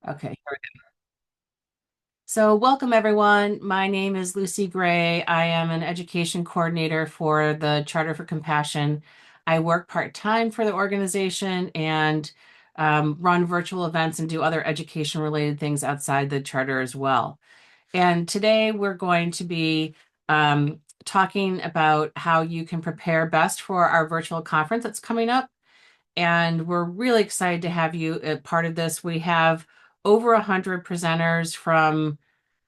Okay. So welcome everyone. My name is Lucy Gray. I am an education coordinator for the Charter for Compassion. I work part-time for the organization and run virtual events and do other education related things outside the charter as well. And today we're going to be talking about how you can prepare best for our virtual conference that's coming up. And we're really excited to have you a part of this. We have over 100 presenters from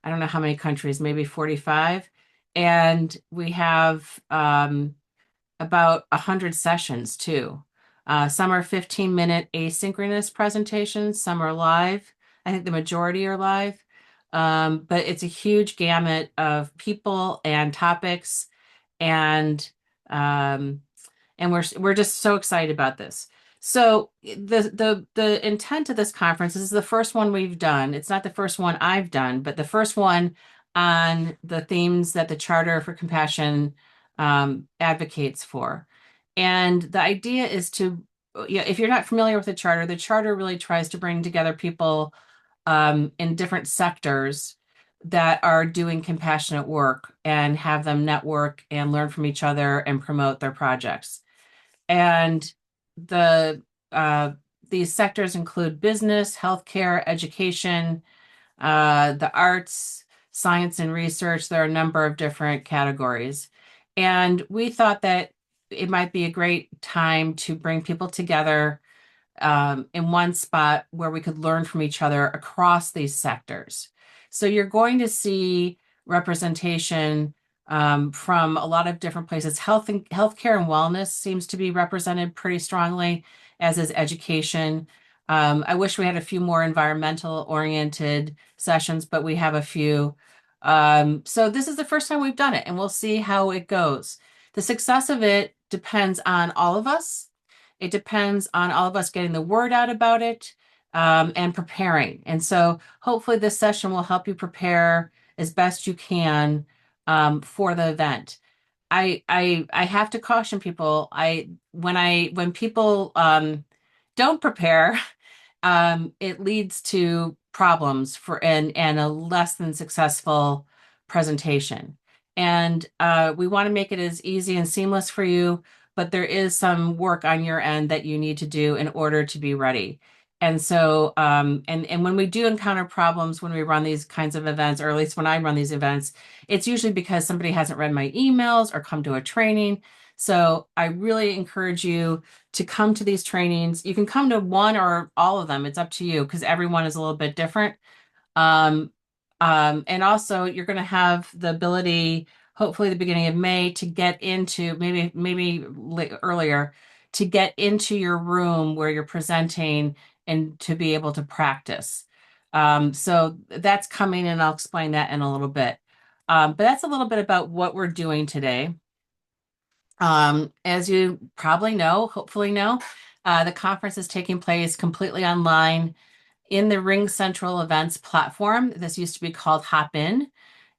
I don't know how many countries, maybe 45. And we have about 100 sessions too. Some are 15-minute asynchronous presentations, some are live. I think the majority are live. But it's a huge gamut of people and topics, and um, we're just so excited about this. So the intent of this conference, this is the first one we've done. It's not the first one I've done, but the first one on the themes that the Charter for Compassion advocates for. And the idea is to, yeah, if you're not familiar with the Charter really tries to bring together people in different sectors that are doing compassionate work and have them network and learn from each other and promote their projects. And the these sectors include business, healthcare, education, the arts, science and research. There are a number of different categories. And we thought that it might be a great time to bring people together in one spot where we could learn from each other across these sectors. So you're going to see representation from a lot of different places. Healthcare and wellness seems to be represented pretty strongly, as is education. I wish we had a few more environmental oriented sessions, but we have a few. So this is the first time we've done it, and we'll see how it goes. The success of it depends on all of us. It depends on all of us getting the word out about it and preparing. And so hopefully this session will help you prepare as best you can for the event. I have to caution people. When people don't prepare, it leads to problems for and a less than successful presentation. And we want to make it as easy and seamless for you, but there is some work on your end that you need to do in order to be ready. And so, and when we do encounter problems when we run these kinds of events, or at least when I run these events, it's usually because somebody hasn't read my emails or come to a training. So I really encourage you to come to these trainings. You can come to one or all of them. It's up to you because everyone is a little bit different. Um, and also you're going to have the ability, hopefully the beginning of May, to get into earlier, to get into your room where you're presenting and to be able to practice. So that's coming, and I'll explain that in a little bit. But that's a little bit about what we're doing today. As you probably know, hopefully know, the conference is taking place completely online in the Ring Central Events platform. This used to be called Hop In.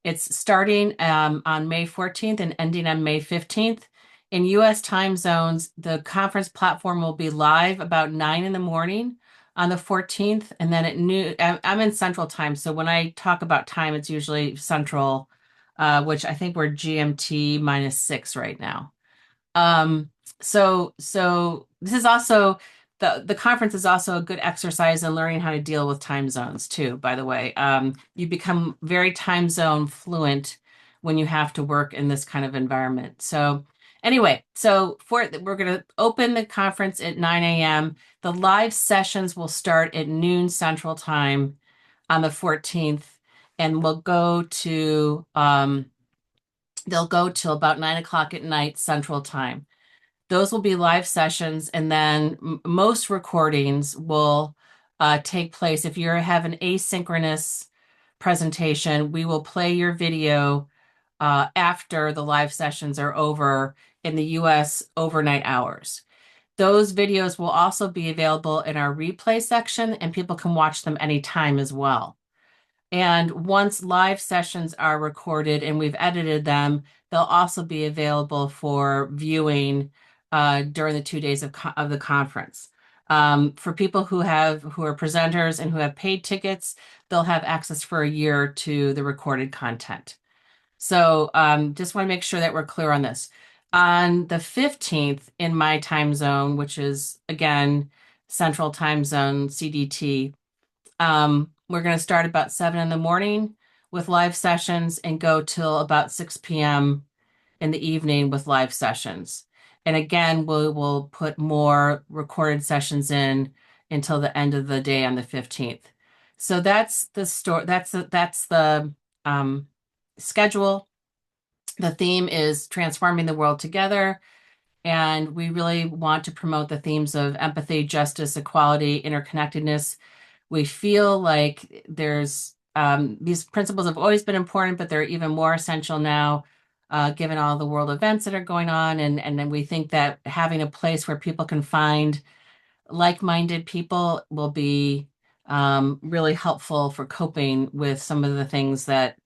It's starting on May 14th and ending on May 15th. In US time zones, the conference platform will be live about 9 in the morning on the 14th. And then at noon, I'm in Central time. So when I talk about time, it's usually Central, which I think we're GMT -6 right now. Um, so this is also the conference is also a good exercise in learning how to deal with time zones too, by the way. You become very time zone fluent when you have to work in this kind of environment. So anyway, we're going to open the conference at 9 a.m. The live sessions will start at noon Central Time on the 14th, and they'll go till about 9 o'clock at night Central Time. Those will be live sessions, and then most recordings will take place. If you have an asynchronous presentation, we will play your video after the live sessions are over in the US overnight hours. Those videos will also be available in our replay section, and people can watch them anytime as well. And once live sessions are recorded and we've edited them, they'll also be available for viewing during the 2 days of the conference. For people who are presenters and who have paid tickets, they'll have access for a year to the recorded content. So just want to make sure that we're clear on this. On the 15th in my time zone, which is again Central Time Zone, CDT, we're going to start about 7 in the morning with live sessions and go till about 6 p.m. in the evening with live sessions. And again, we'll put more recorded sessions in until the end of the day on the 15th. So that's the story. That's the um, schedule. The theme is transforming the world together. And we really want to promote the themes of empathy, justice, equality, interconnectedness. We feel like there's these principles have always been important, but they're even more essential now, given all the world events that are going on. And then we think that having a place where people can find like-minded people will be really helpful for coping with some of the things that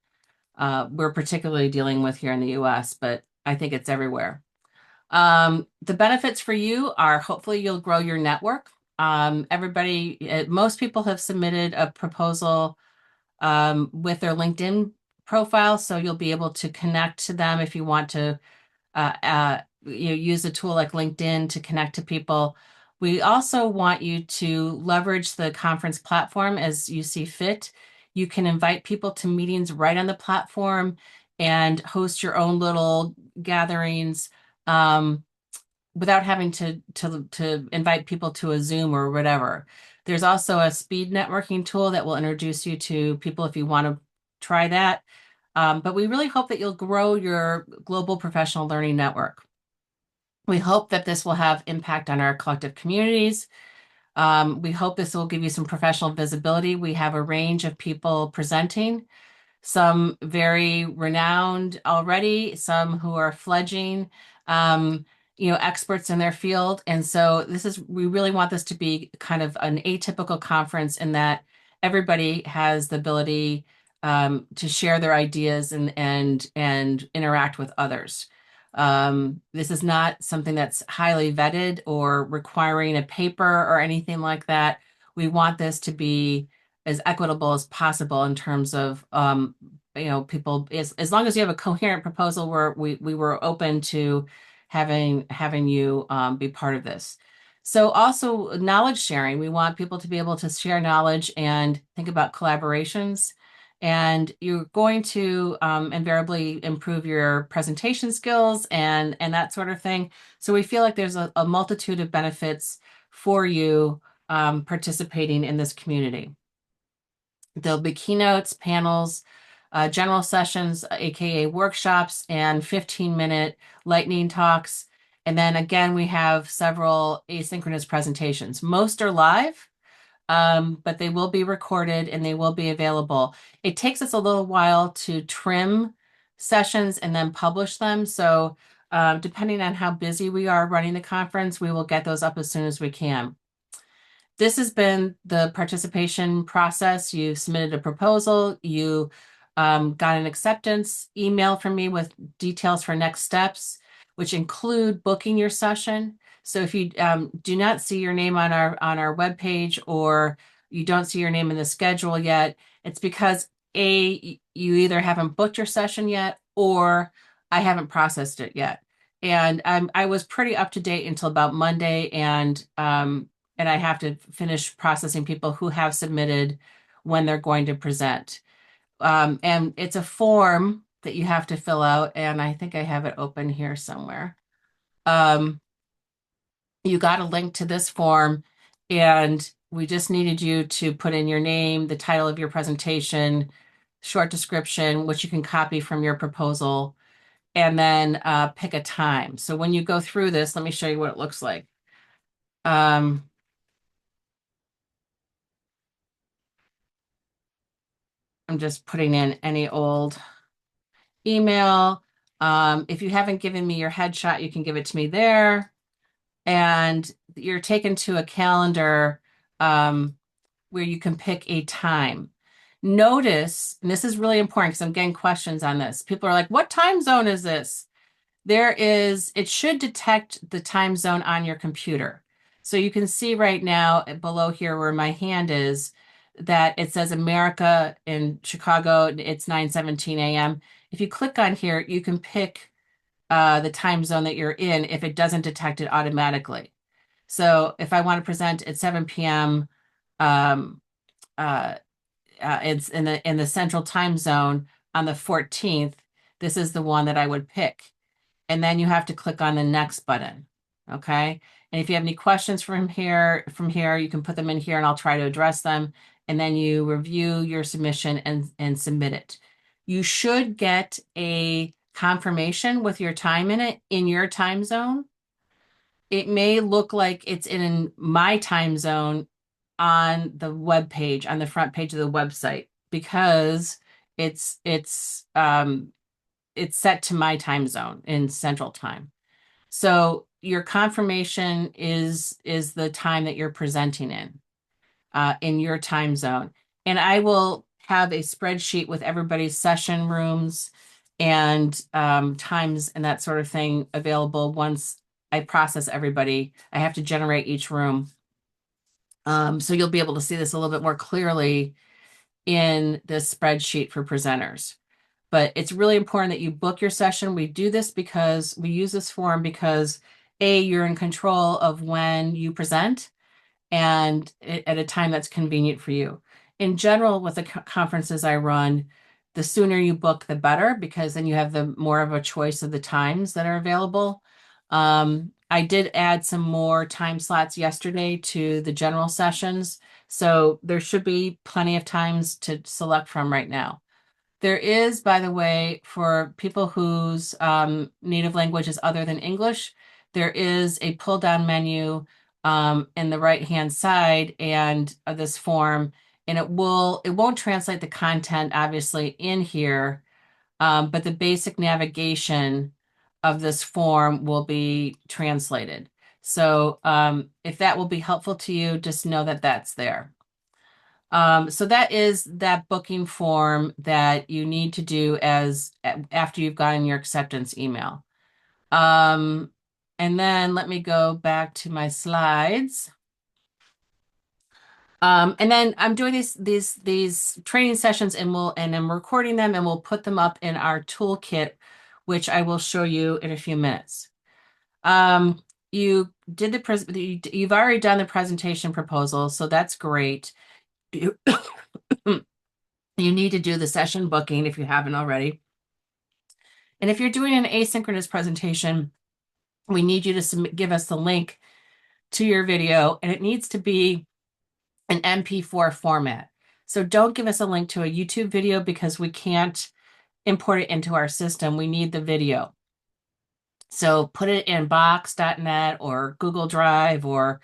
we're particularly dealing with here in the US, but I think it's everywhere. The benefits for you are hopefully you'll grow your network. Most people have submitted a proposal with their LinkedIn profile, so you'll be able to connect to them if you want to use a tool like LinkedIn to connect to people. We also want you to leverage the conference platform as you see fit. You can invite people to meetings right on the platform and host your own little gatherings without having to invite people to a Zoom or whatever. There's also a speed networking tool that will introduce you to people if you want to try that. But we really hope that you'll grow your global professional learning network. We hope that this will have impact on our collective communities. We hope this will give you some professional visibility. We have a range of people presenting, some very renowned already, some who are fledgling, experts in their field. And so we really want this to be kind of an atypical conference in that everybody has the ability to share their ideas and interact with others. This is not something that's highly vetted or requiring a paper or anything like that. We want this to be as equitable as possible in terms of people as long as you have a coherent proposal where we were open to having you be part of this. So also knowledge sharing. We want people to be able to share knowledge and think about collaborations. And you're going to invariably improve your presentation skills and that sort of thing. So we feel like there's a multitude of benefits for you participating in this community. There'll be keynotes, panels, general sessions, aka workshops, and 15-minute lightning talks. And then again, we have several asynchronous presentations. Most are live, but they will be recorded and they will be available. It takes us a little while to trim sessions and then publish them. So depending on how busy we are running the conference, we will get those up as soon as we can. This has been the participation process. You submitted a proposal, you got an acceptance email from me with details for next steps, which include booking your session. So if you do not see your name on our webpage or you don't see your name in the schedule yet, it's because you either haven't booked your session yet or I haven't processed it yet. And I was pretty up to date until about Monday, and I have to finish processing people who have submitted when they're going to present. And it's a form that you have to fill out, and I think I have it open here somewhere. Um, you got a link to this form, and we just needed you to put in your name, the title of your presentation, short description, which you can copy from your proposal, and then pick a time. So when you go through this, let me show you what it looks like. Um, I'm just putting in any old email. If you haven't given me your headshot, you can give it to me there. And you're taken to a calendar where you can pick a time. Notice, and this is really important because I'm getting questions on this. People are like, what time zone is this? It should detect the time zone on your computer. So you can see right now below here where my hand is that it says America in Chicago, it's 9:17 a.m. If you click on here, you can pick the time zone that you're in if it doesn't detect it automatically. So if I want to present at 7 p.m., um, uh, it's in the central time zone on the 14th, this is the one that I would pick. And then you have to click on the next button. Okay. And if you have any questions from here, you can put them in here and I'll try to address them. And then you review your submission and submit it. You should get a confirmation with your time in it in your time zone. It may look like it's in my time zone on the web page, on the front page of the website, because it's it's um it's set to my time zone in Central Time. So your confirmation is the time that you're presenting in your time zone. And I will have a spreadsheet with everybody's session rooms and times and that sort of thing available once I process everybody. I have to generate each room. So you'll be able to see this a little bit more clearly in this spreadsheet for presenters. But it's really important that you book your session. We do this because we use this form because A, you're in control of when you present and at a time that's convenient for you. In general, with the conferences I run, the sooner you book, the better, because then you have the more of a choice of the times that are available. I did add some more time slots yesterday to the general sessions, so there should be plenty of times to select from right now. There is, by the way, for people whose native language is other than English, there is a pull-down menu in the right-hand side and of this form, and it won't translate the content obviously in here, but the basic navigation of this form will be translated. So if that will be helpful to you, just know that that's there. So that is that booking form that you need to do after you've gotten your acceptance email. Um, and then let me go back to my slides. And then I'm doing these training sessions and I'm recording them and we'll put them up in our toolkit, which I will show you in a few minutes. Um, you did you've already done the presentation proposal, so that's great. You, you need to do the session booking if you haven't already. And if you're doing an asynchronous presentation, we need you to give us the link to your video, and it needs to be an MP4 format. So don't give us a link to a YouTube video because we can't import it into our system. We need the video. So put it in Box.net or Google Drive or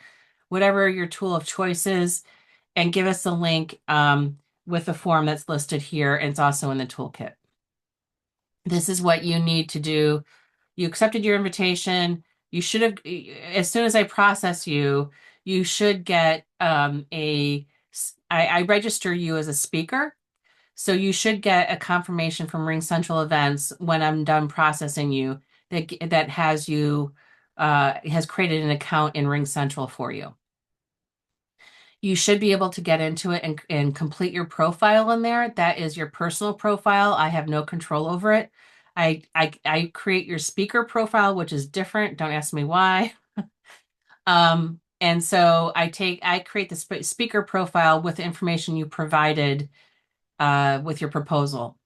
whatever your tool of choice is, and give us the link with the form that's listed here. And it's also in the toolkit. This is what you need to do. You accepted your invitation. You should have, as soon as I process you, you should get I register you as a speaker. So you should get a confirmation from Ring Central Events when I'm done processing you that has created an account in Ring Central for you. You should be able to get into it and complete your profile in there. That is your personal profile. I have no control over it. I create your speaker profile, which is different. Don't ask me why. And so I create the speaker profile with the information you provided with your proposal.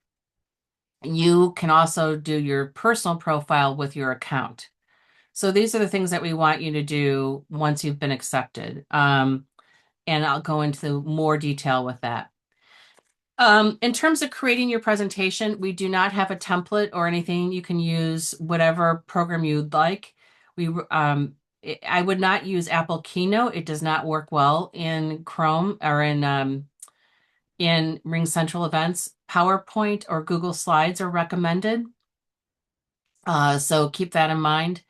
You can also do your personal profile with your account. So these are the things that we want you to do once you've been accepted. And I'll go into more detail with that. In terms of creating your presentation, we do not have a template or anything. You can use whatever program you'd like. I would not use Apple Keynote. It does not work well in Chrome or in Ring Central Events. PowerPoint or Google Slides are recommended. So keep that in mind.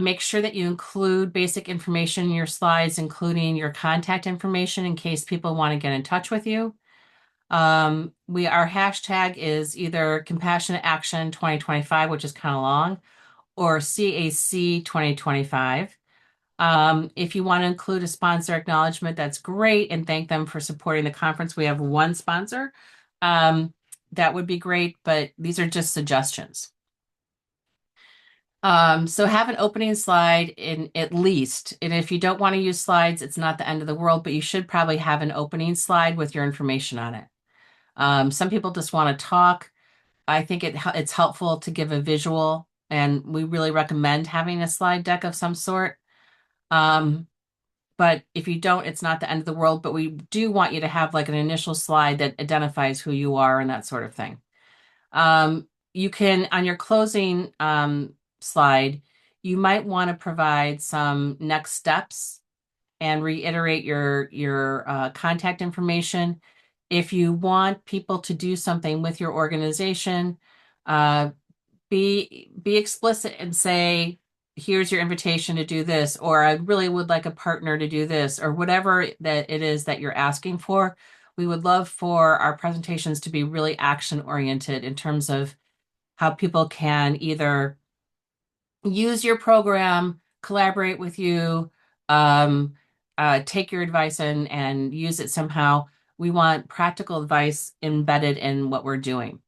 Make sure that you include basic information in your slides, including your contact information in case people want to get in touch with you. Our hashtag is either Compassionate Action 2025, which is kind of long, or CAC 2025. If you want to include a sponsor acknowledgement, that's great, and thank them for supporting the conference. We have one sponsor. Um, that would be great, but these are just suggestions. So have an opening slide in at least, and if you don't want to use slides, it's not the end of the world, but you should probably have an opening slide with your information on it. Some people just want to talk. I think it's helpful to give a visual, and we really recommend having a slide deck of some sort. Um, but if you don't, it's not the end of the world, but we do want you to have like an initial slide that identifies who you are and that sort of thing. You can, on your closing slide, you might want to provide some next steps and reiterate your contact information. If you want people to do something with your organization, uh, be explicit and say, here's your invitation to do this, or I really would like a partner to do this, or whatever that it is that you're asking for. We would love for our presentations to be really action oriented in terms of how people can either use your program, collaborate with you, um, take your advice and use it somehow. We want practical advice embedded in what we're doing.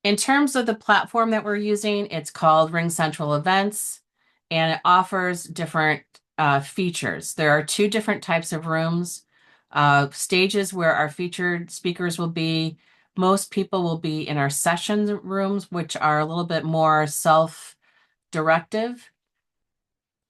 In terms of the platform that we're using, it's called RingCentral Events, and it offers different features. There are two different types of rooms, stages where our featured speakers will be. Most people will be in our session rooms, which are a little bit more self-directive.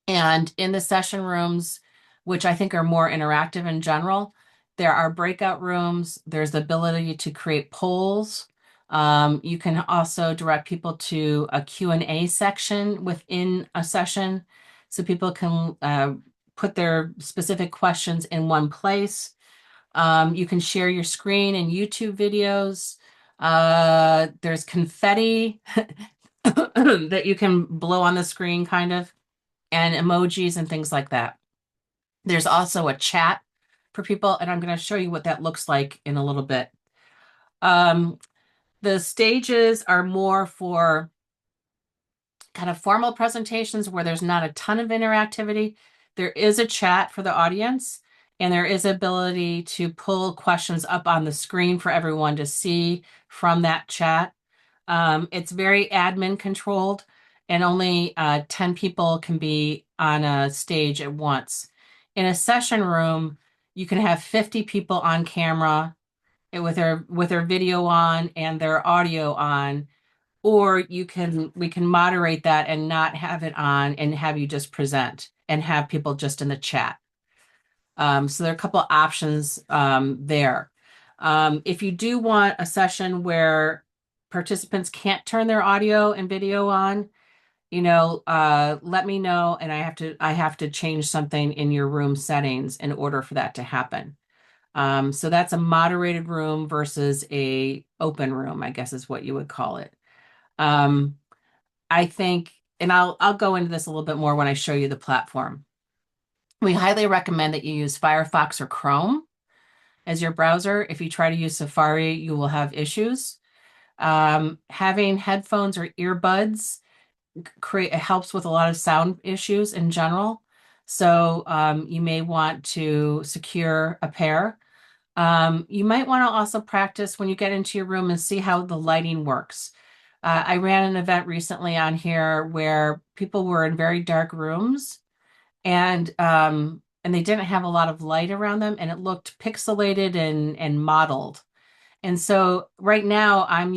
And in the session rooms, which I think are more interactive in general, there are breakout rooms. There's the ability to create polls. You can also direct people to a Q&A section within a session so people can put their specific questions in one place. You can share your screen and YouTube videos. There's confetti that you can blow on the screen, kind of, and emojis and things like that. There's also a chat for people, and I'm going to show you what that looks like in a little bit. The stages are more for kind of formal presentations where there's not a ton of interactivity. There is a chat for the audience, and there is ability to pull questions up on the screen for everyone to see from that chat. It's very admin controlled, and only 10 people can be on a stage at once. In a session room, you can have 50 people on camera with their video on and their audio on, or we can moderate that and not have it on and have you just present and have people just in the chat. So there are a couple of options there. If you do want a session where participants can't turn their audio and video on, let me know, and I have to change something in your room settings in order for that to happen. So that's a moderated room versus a open room, I guess is what you would call it. Um, I think, and I'll go into this a little bit more when I show you the platform. We highly recommend that you use Firefox or Chrome as your browser. If you try to use Safari, you will have issues. Having headphones or earbuds helps with a lot of sound issues in general. So you may want to secure a pair. You might want to also practice when you get into your room and see how the lighting works. I ran an event recently on here where people were in very dark rooms, and they didn't have a lot of light around them, and it looked pixelated and modeled. And so right now I'm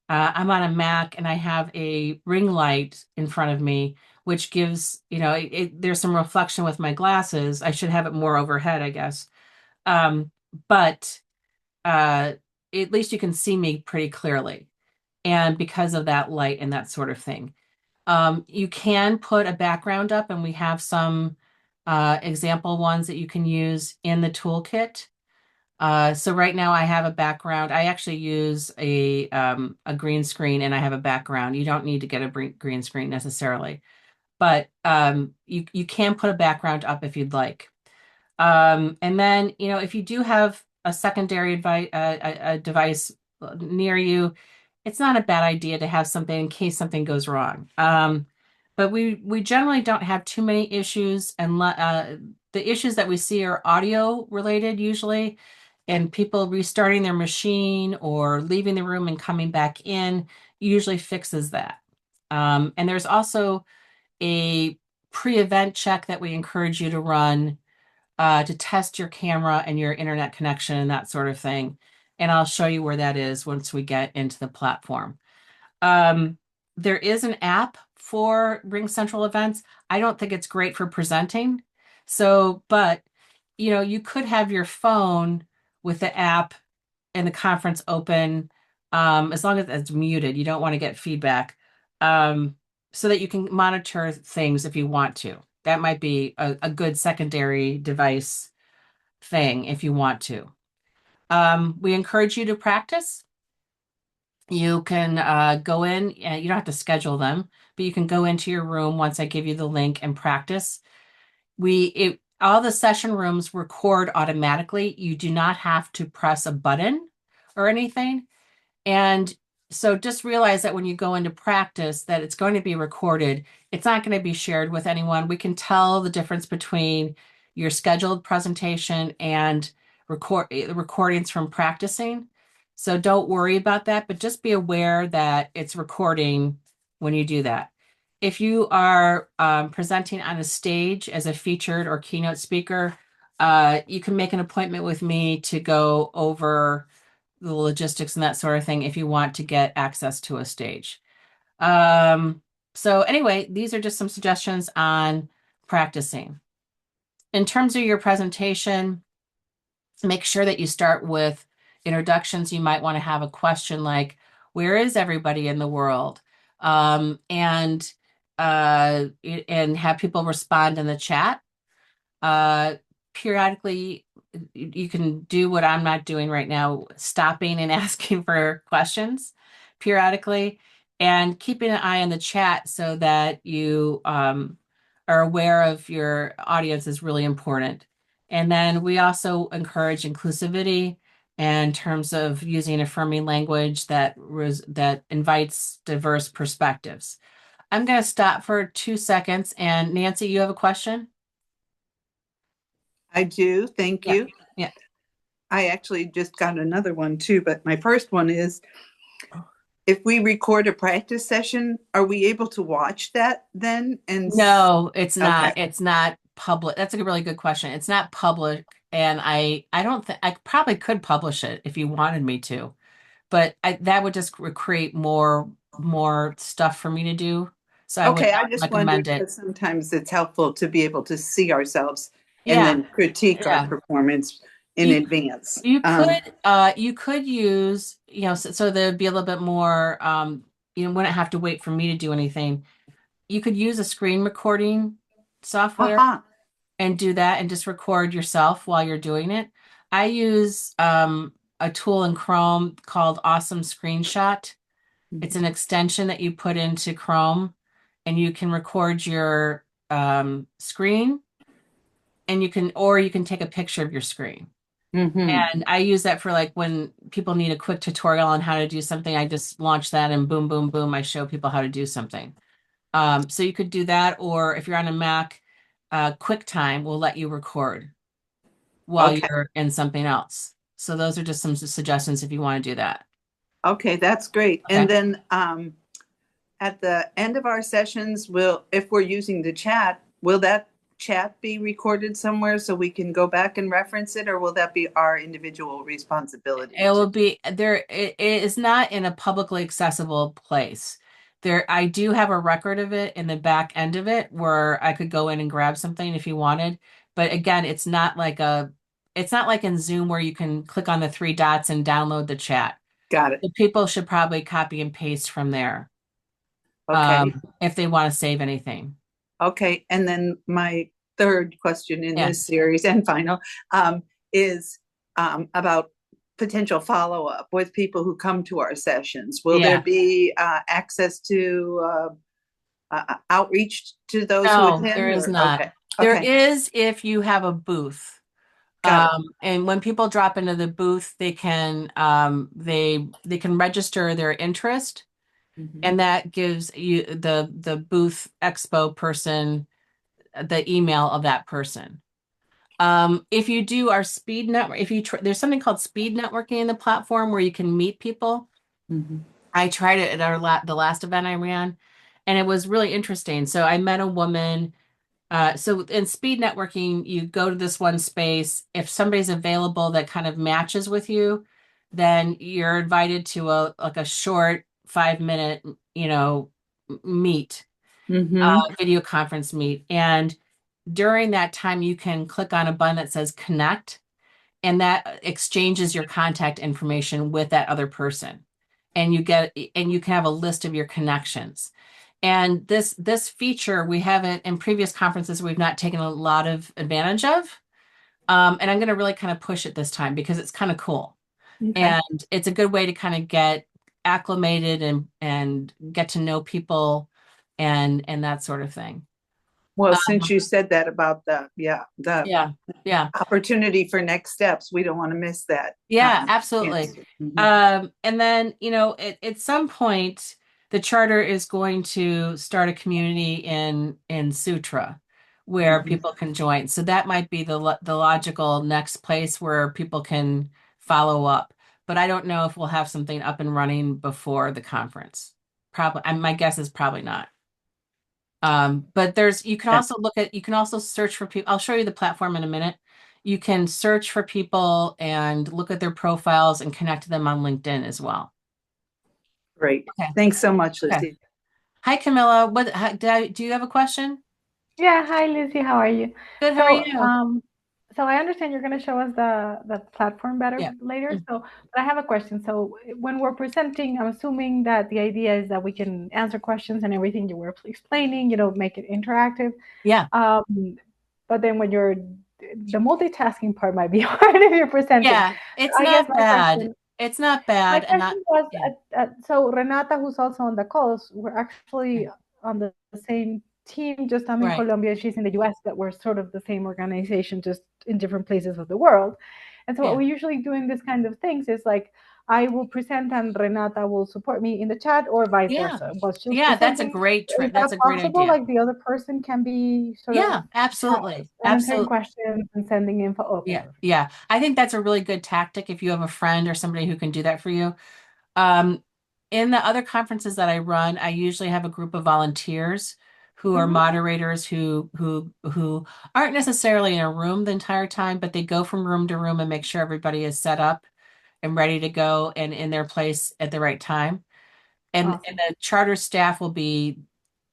on a Mac and I have a ring light in front of me, which gives, there's some reflection with my glasses. I should have it more overhead, I guess. But uh, at least you can see me pretty clearly. And because of that light and that sort of thing. You can put a background up, and we have some example ones that you can use in the toolkit. So right now I have a background. I actually use a green screen, and I have a background. You don't need to get a green screen necessarily, but you can put a background up if you'd like. And then, if you do have a secondary a device near you, it's not a bad idea to have something in case something goes wrong. but we generally don't have too many issues, and the issues that we see are audio related usually, and people restarting their machine or leaving the room and coming back in usually fixes that. And there's also a pre-event check that we encourage you to run to test your camera and your internet connection and that sort of thing. And I'll show you where that is once we get into the platform. Um, there is an app for Ring Central events. I don't think it's great for presenting. So, but you could have your phone with the app and the conference open, as long as it's muted. You don't want to get feedback, so that you can monitor things if you want to. That might be a good secondary device thing if you want to. We encourage you to practice. You can go in, and you don't have to schedule them, but you can go into your room once I give you the link and practice. All the session rooms record automatically. You do not have to press a button or anything. And so just realize that when you go into practice, that it's going to be recorded. It's not going to be shared with anyone. We can tell the difference between your scheduled presentation and the recordings from practicing. So don't worry about that, but just be aware that it's recording when you do that. If you are presenting on a stage as a featured or keynote speaker, you can make an appointment with me to go over the logistics and that sort of thing if you want to get access to a stage. Um, so anyway, these are just some suggestions on practicing. In terms of your presentation, make sure that you start with introductions. You might want to have a question like, where is everybody in the world? And have people respond in the chat. Uh, Periodically, you can do what I'm not doing right now, stopping and asking for questions periodically, and keeping an eye on the chat so that you are aware of your audience is really important. And then we also encourage inclusivity in terms of using affirming language that invites diverse perspectives. I'm going to stop for 2 seconds. And Nancy, you have a question? I do. Thank Yeah. you. Yeah. I actually just got another one too, but my first one is if we record a practice session, are we able to watch that then? No, it's Okay. not. It's not public. That's a really good question. It's not public, and I don't think I probably could publish it if you wanted me to, but that would just create more stuff for me to do. So I would Okay, I not just wondered recommend it. because sometimes it's helpful to be able to see ourselves and Yeah, then critique our yeah. performance in You advance. you could use, so there'd be a little bit more you wouldn't have to wait for me to do anything. You could use a screen recording software Aha. and do that and just record yourself while you're doing it. I use a tool in Chrome called Awesome Screenshot. It's an extension that you put into Chrome, and you can record your screen, and you can take a picture of your screen. Mm-hmm. And I use that for like when people need a quick tutorial on how to do something. I just launch that and boom, boom, boom, I show people how to do something. So you could do that, or if you're on a Mac, QuickTime will let you record while Okay. you're in something else. So those are just some suggestions if you want to do that. Okay, that's great. And Okay. then at the end of our sessions, if we're using the chat, will that chat be recorded somewhere so we can go back and reference it, or will that be our individual responsibility It to? will be there. It is not in a publicly accessible place. I do have a record of it in the back end of it where I could go in and grab something if you wanted. But again, it's not like in Zoom where you can click on the three dots and download the chat. Got it. The people should probably copy and paste from there, Okay. if they want to save anything. Okay. And then my third question in Yeah. this series and final is about potential follow up with people who come to our sessions. Will there Yeah. be access to outreach to those who No, there attend? is Or not. okay, There okay, is if you have a booth. got it. And when people drop into the booth, they can register their interest, Mhm. and that gives you the booth expo person the email of that person. If you do our speed network, if you there's something called speed networking in the platform where you can meet people. Mhm. I tried it at the last event I ran, and it was really interesting. So I met a woman. So in speed networking, you go to this one space. If somebody's available that kind of matches with you, then you're invited to a like a short 5 minute, meet, Mhm. video conference meet. And during that time, you can click on a button that says connect, and that exchanges your contact information with that other person. And you can have a list of your connections. And this feature we haven't in previous conferences we've not taken a lot of advantage of. And I'm going to really kind of push it this time because it's kind of cool. Okay. And it's a good way to kind of get acclimated and get to know people and that sort of thing. Well, since Um, you said that about the yeah, yeah. opportunity for next steps, we don't want to miss that. Yeah, absolutely. Chance. Mhm. And then, at some point, the charter is going to start a community in Sutra where Mhm. people can join. So that might be the logical next place where people can follow up. But I don't know if we'll have something up and running before the conference. Probably, my guess is probably not. But Yeah. you can also search for people. I'll show you the platform in a minute. You can search for people and look at their profiles and connect to them on LinkedIn as well. Great. Okay. Thanks so much, Okay. Lucy. Hi, Camilla. Do you have a question? Yeah, hi Lizzie, how are you? Good. How are So, you? um, so I understand you're going to show us the platform better Yeah. later. Mm. But I have a question. So, when we're presenting, I'm assuming that the idea is that we can answer questions and everything you were explaining, make it interactive. Yeah. Um, but then the multitasking part might be hard if you're presenting. Yeah. It's I guess not bad. It's not my bad. And question was, yeah. so Renata, who's also on the calls, we're actually on the same team. Just I'm in Right. Colombia, she's in the US, but we're sort of the same organization, just in different places of the world. And so what Yeah. we usually do in this kind of things is like I will present and Renata will support me in the chat, or vice Yeah. versa. While she's Yeah. That's a presenting, great is That's that a great possible? idea. Like the other person can be sort of Yeah. Absolutely. answering Absolutely. questions and sending info. Okay, Yeah. perfect. Yeah. I think that's a really good tactic if you have a friend or somebody who can do that for you. Um, in the other conferences that I run, I usually have a group of volunteers who are Hmm. moderators who aren't necessarily in a room the entire time, but they go from room to room and make sure everybody is set up and ready to go and in their place at the right time. And Awesome. the charter staff will be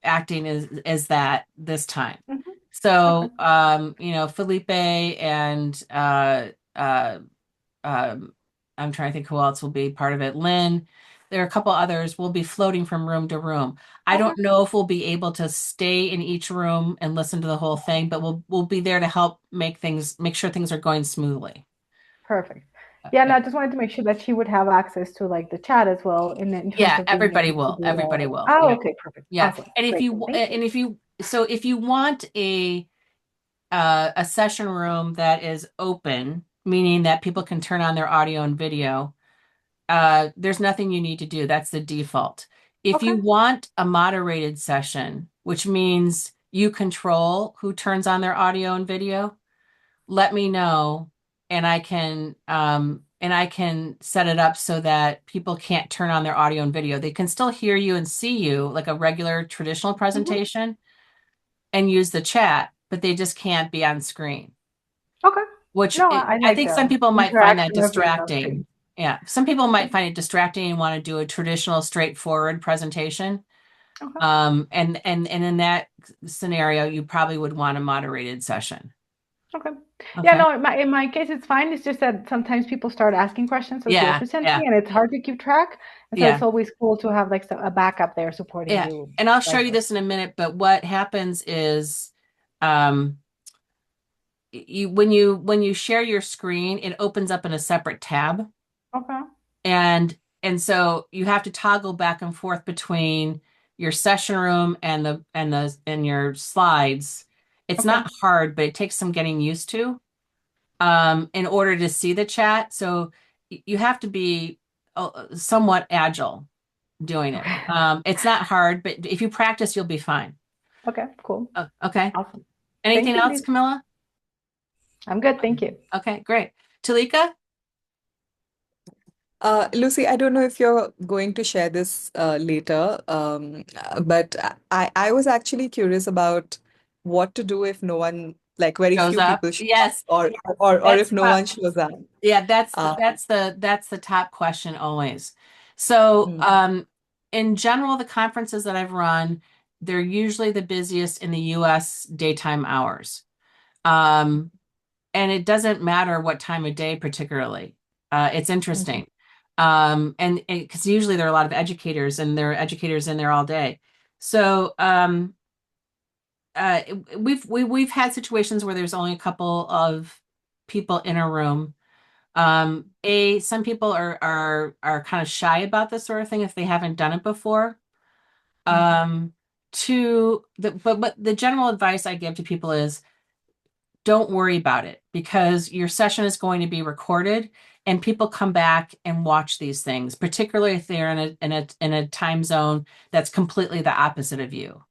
acting as that this time. Hmm. Okay. So Felipe and uh um, I'm trying to think who else will be part of it. Lynn, there are a couple others. We'll be floating from room to room. I Okay. don't know if we'll be able to stay in each room and listen to the whole thing, but we'll be there to help make sure things are going smoothly. Perfect. Yeah, no, Yeah. I just wanted to make sure that she would have access to like the chat as well in terms Yeah, of being able to do it Everybody all. will. Oh, Yeah. okay, perfect. Yeah. Awesome. And Great. Thank you. if you want a session room that is open, meaning that people can turn on their audio and video, there's nothing you need to do. That's the default. If Okay. you want a moderated session, which means you control who turns on their audio and video, let me know and I can set it up so that people can't turn on their audio and video. They can still hear you and see you like a regular traditional Hmm. presentation and use the chat, but they just can't be on screen, Okay. which No, I I like think some the people might find that interaction of being on distracting. screen. Yeah, some people might find it distracting and want to do a traditional, straightforward presentation. Okay. And in that scenario, you probably would want a moderated session. Okay. Yeah, Okay. no, in my case it's fine. It's just that sometimes people start asking questions as you're Yeah, presenting yeah, and it's hard to keep track. And so it's yeah, always cool to have like a backup there supporting yeah. you, And I'll show vice you versa. this in a minute, but what happens is, um, when you share your screen, it opens up in a separate tab. Okay. And so you have to toggle back and forth between your session room and your slides. It's Okay. not hard, but it takes some getting used to in order to see the chat. So you have to be somewhat agile. doing it. It's not hard, but if you practice, you'll be fine. Okay, cool. Okay. Awesome. Thank Anything you, else, Lisa. Camilla? I'm good. Thank you. Okay, great. Talika? Lucy, I don't know if you're going to share this later, but I was actually curious about what to do if no one, like very Shows few up. people show up, Yes, or that's if no one shows up. yeah, Uh, that's the top question always. So, mm, in general, the conferences that I've run, they're usually the busiest in the US daytime hours. Um, and it doesn't matter what time of day particularly. It's mhm, interesting. And because usually there are a lot of educators and there are educators in there all day. So, uh, we've had situations where there's only a couple of people in a room. Some people are kind of shy about this sort of thing if they haven't done it before. mhm, Um, but the general advice I give to people is don't worry about it because your session is going to be recorded and people come back and watch these things, particularly if they're in a time zone that's completely the opposite of you.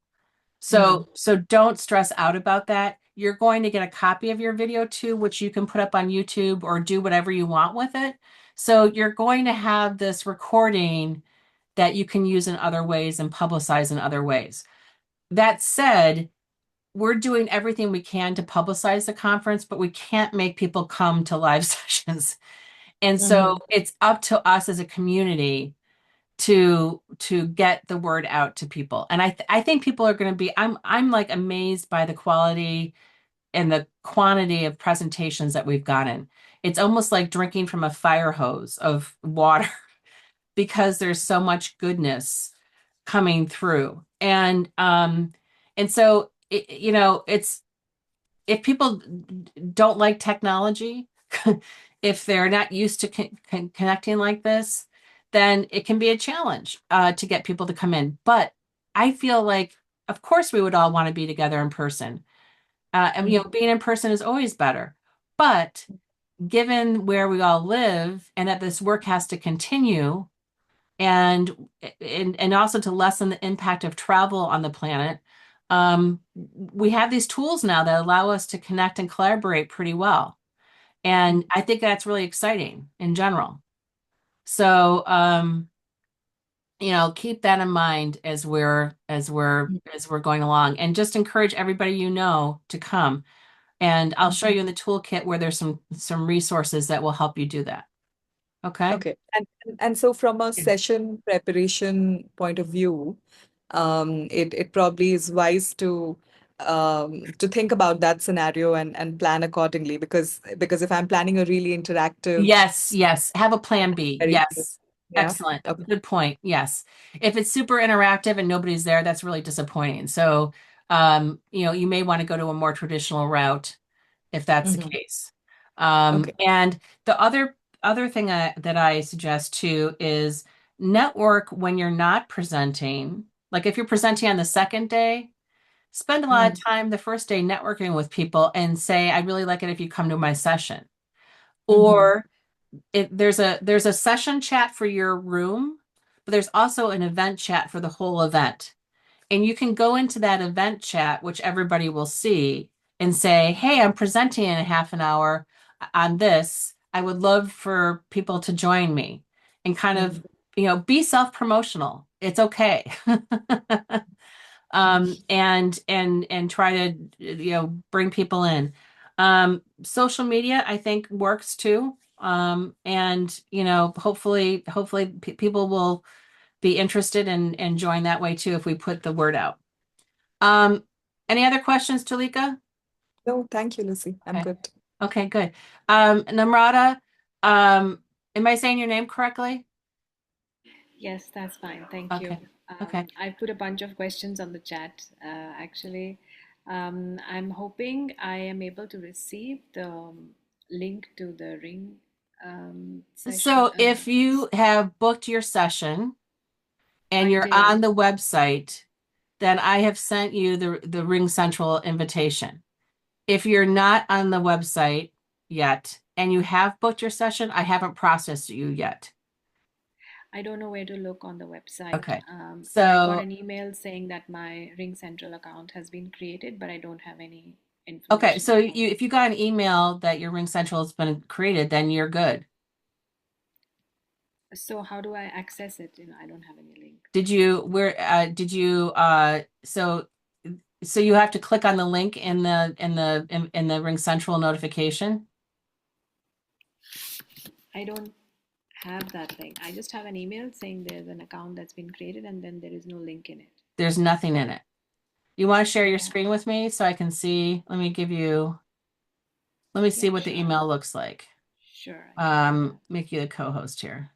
mhm, So don't stress out about that. You're going to get a copy of your video too, which you can put up on YouTube or do whatever you want with it. So you're going to have this recording that you can use in other ways and publicize in other ways. That said, we're doing everything we can to publicize the conference, but we can't make people come to live sessions. And so mhm, it's up to us as a community to get the word out to people. And I think people are going to be I'm like amazed by the quality and the quantity of presentations that we've gotten. It's almost like drinking from a fire hose of water because there's so much goodness coming through. And so it's if people don't like technology, if they're not used to connecting like this, then it can be a challenge to get people to come in. But I feel like, of course, we would all want to be together in person. And mhm, being in person is always better. But given where we all live and that this work has to continue, and also to lessen the impact of travel on the planet, we have these tools now that allow us to connect and collaborate pretty well. And I think that's really exciting in general. So, keep that in mind as mhm, we're going along, and just encourage everybody to come. And I'll show mhm. you in the toolkit where there's some resources that will help you do that. Okay? Okay. And so from a session preparation point of view, it probably is wise to think about that scenario and plan accordingly because if I'm planning a really interactive, Yes, yes. Have a plan B. very Yes. yeah. Excellent. Okay. Good point. Yes. If it's super interactive and nobody's there, that's really disappointing. So, you may want to go to a more traditional route if that's the Hmm. case. Okay. And the other thing that I suggest too is network when you're not presenting. Like if you're presenting on the second day, spend a lot Mm-hmm. of time the first day networking with people and say, I'd really like it if you come to my session. Mm-hmm. Or there's a session chat for your room, but there's also an event chat for the whole event. And you can go into that event chat, which everybody will see, and say, "Hey, I'm presenting in a half an hour on this. I would love for people to join me." And kind of, be self-promotional. It's okay. And try to bring people in. Social media I think works too. And hopefully people will be interested and join that way too if we put the word out. um any other questions, Talika? No, thank you, Lucy. I'm Okay. good. Okay, good. Namrata, am I saying your name correctly? Yes, that's fine. Thank you. Okay. Okay. I put a bunch of questions on the chat, actually. I'm hoping I am able to receive the link to the ring session. So if you have booked your session and I you're on did. the website, then I have sent you the Ring Central invitation. If you're not on the website yet and you have booked your session, I haven't processed you yet. I don't know where to look on the website. Okay. And I got So, an email saying that my Ring Central account has been created, but I don't have any okay. information So about if you got an email that your Ring Central has been created, then you're good. it. So how do I access it? I don't have any link. So you have to click on the link in the Ring Central notification. I don't have that link. I just have an email saying there's an account that's been created and then there is no link in it. There's nothing in it. You want to share your Yeah. screen with me so I can see? Let me see Yeah, what the sure. email looks like. Sure, I can do that. Make you the co-host here.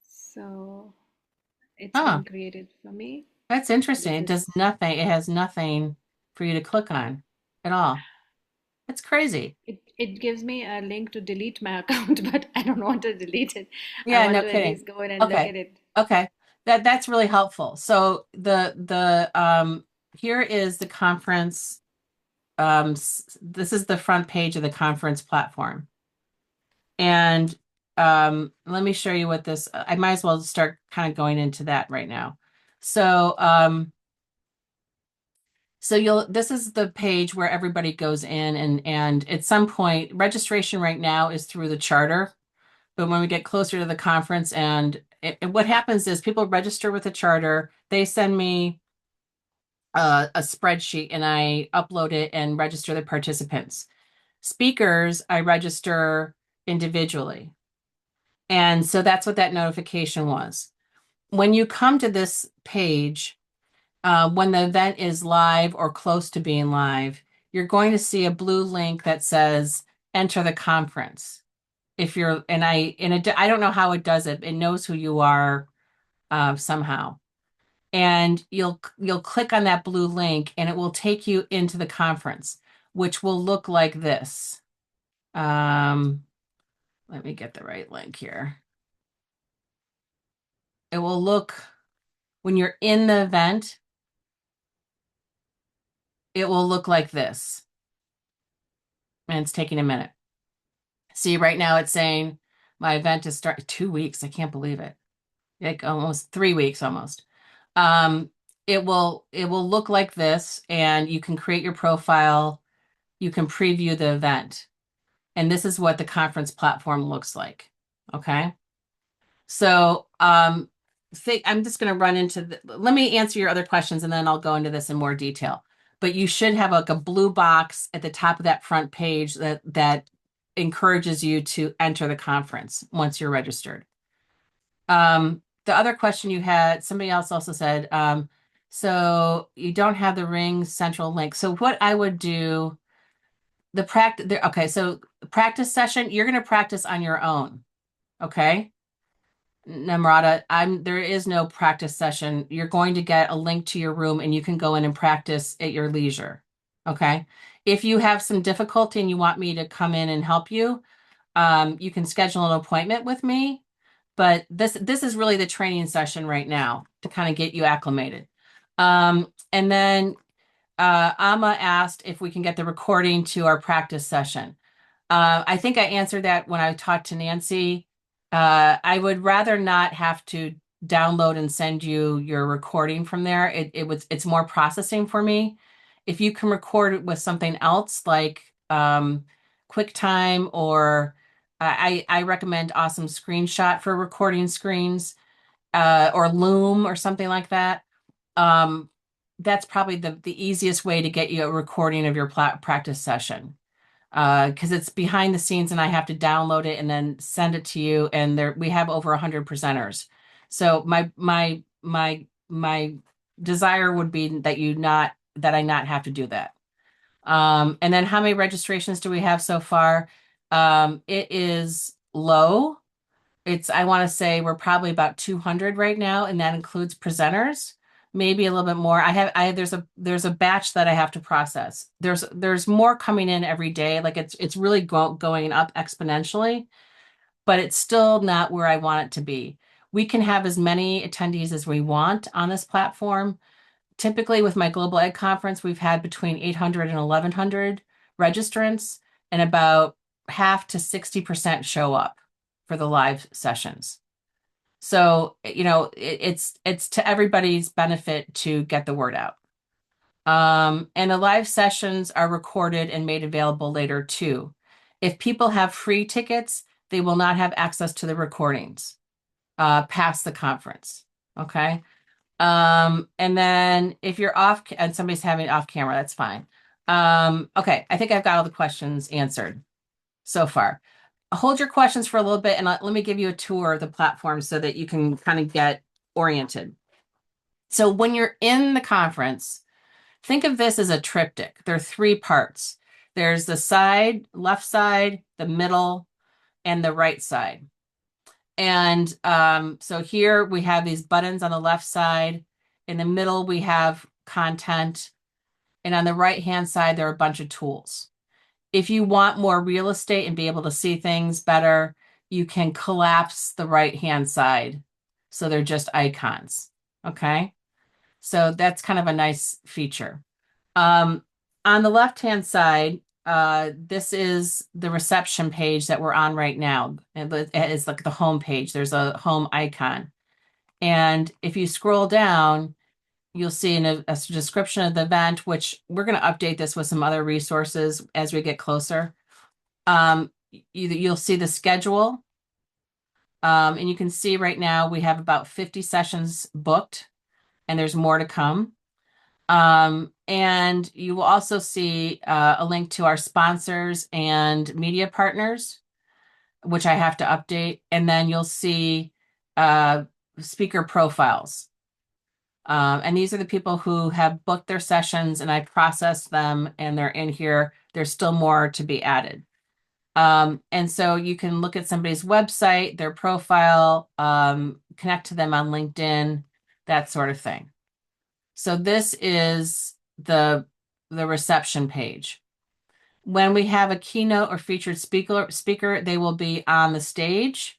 So it's Oh, been created for me. that's interesting. This It does is nothing. It has nothing for you to click on at all. It's crazy. it gives me a link to delete my account, but I don't want to delete it. I Yeah, want no to at kidding. least go in and look Okay. at it. Okay. That's really helpful. So here is the conference. This is the front page of the conference platform. And let me show you what this, I might as well start kind of going into that right now. So this is the page where everybody goes in and at some point registration right now is through the charter. But when we get closer to the conference what happens is people register with the charter, they send me a spreadsheet and I upload it and register the participants. Speakers, I register individually. And so that's what that notification was. When you come to this page, when the event is live or close to being live, you're going to see a blue link that says enter the conference. If you're, I don't know how it does it. It knows who you are somehow. And you'll click on that blue link and it will take you into the conference, which will look like this. Let me get the right link here. It will look when you're in the event, it will look like this. And it's taking a minute. See, right now it's saying my event is start 2 weeks. I can't believe it. Like almost 3 weeks almost. It will look like this, and you can create your profile. You can preview the event. And this is what the conference platform looks like. Okay. So I'm just going to run into let me answer your other questions and then I'll go into this in more detail. But you should have like a blue box at the top of that front page that encourages you to enter the conference once you're registered. The other question you had, somebody else also said, so you don't have the Ring Central link. So what I would do, okay, so the practice session, you're going to practice on your own. Okay. Namrata, there is no practice session. You're going to get a link to your room and you can go in and practice at your leisure. Okay. If you have some difficulty and you want me to come in and help you, you can schedule an appointment with me. But this is really the training session right now to kind of get you acclimated. And then Amma asked if we can get the recording to our practice session. I think I answered that when I talked to Nancy. I would rather not have to download and send you your recording from there. It's more processing for me. If you can record it with something else like QuickTime or I recommend Awesome Screenshot for recording screens or Loom or something like that. That's probably the easiest way to get you a recording of your practice session because it's behind the scenes and I have to download it and then send it to you. And we have over 100 presenters. So my desire would be that I not have to do that. And then how many registrations do we have so far? It is low. I want to say we're probably about 200 right now, and that includes presenters, maybe a little bit more. There's a batch that I have to process. There's more coming in every day. Like it's really going up exponentially, but it's still not where I want it to be. We can have as many attendees as we want on this platform. Typically, with my Global Ed Conference, we've had between 800 and 1,100 registrants, and about half to 60% show up for the live sessions. So, it's to everybody's benefit to get the word out. And the live sessions are recorded and made available later too. If people have free tickets, they will not have access to the recordings past the conference. Okay. And then if you're off and somebody's having it off camera, that's fine. Okay, I think I've got all the questions answered so far. Hold your questions for a little bit and let me give you a tour of the platform so that you can kind of get oriented. So when you're in the conference, think of this as a triptych. There are three parts. There's the side, left side, the middle, and the right side. And so here we have these buttons on the left side. In the middle, we have content. And on the right-hand side, there are a bunch of tools. If you want more real estate and be able to see things better, you can collapse the right-hand side. So they're just icons. Okay. So that's kind of a nice feature. On the left-hand side, this is the reception page that we're on right now. It's like the home page. There's a home icon. And if you scroll down, you'll see a description of the event, which we're going to update this with some other resources as we get closer. You'll see the schedule. And you can see right now we have about 50 sessions booked, and there's more to come. And you will also see a link to our sponsors and media partners, which I have to update. And then you'll see speaker profiles. And these are the people who have booked their sessions, and I processed them and they're in here. There's still more to be added. And so you can look at somebody's website, their profile, connect to them on LinkedIn, that sort of thing. So this is the reception page. When we have a keynote or featured speaker, they will be on the stage.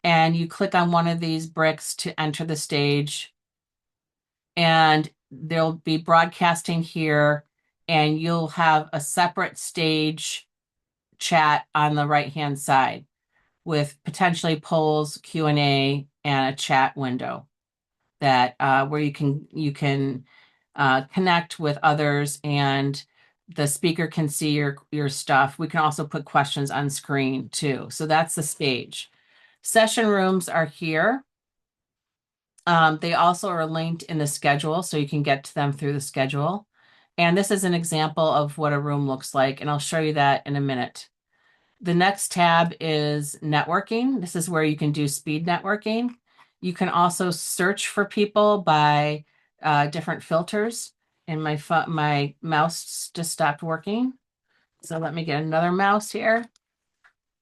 And you click on one of these bricks to enter the stage. And they'll be broadcasting here, and you'll have a separate stage chat on the right-hand side with potentially polls, Q&A, and a chat window that where you can connect with others, and the speaker can see your stuff. We can also put questions on screen too. So that's the stage. Session rooms are here. They also are linked in the schedule, so you can get to them through the schedule. And this is an example of what a room looks like, and I'll show you that in a minute. The next tab is networking. This is where you can do speed networking. You can also search for people by different filters. And my mouse just stopped working. So let me get another mouse here.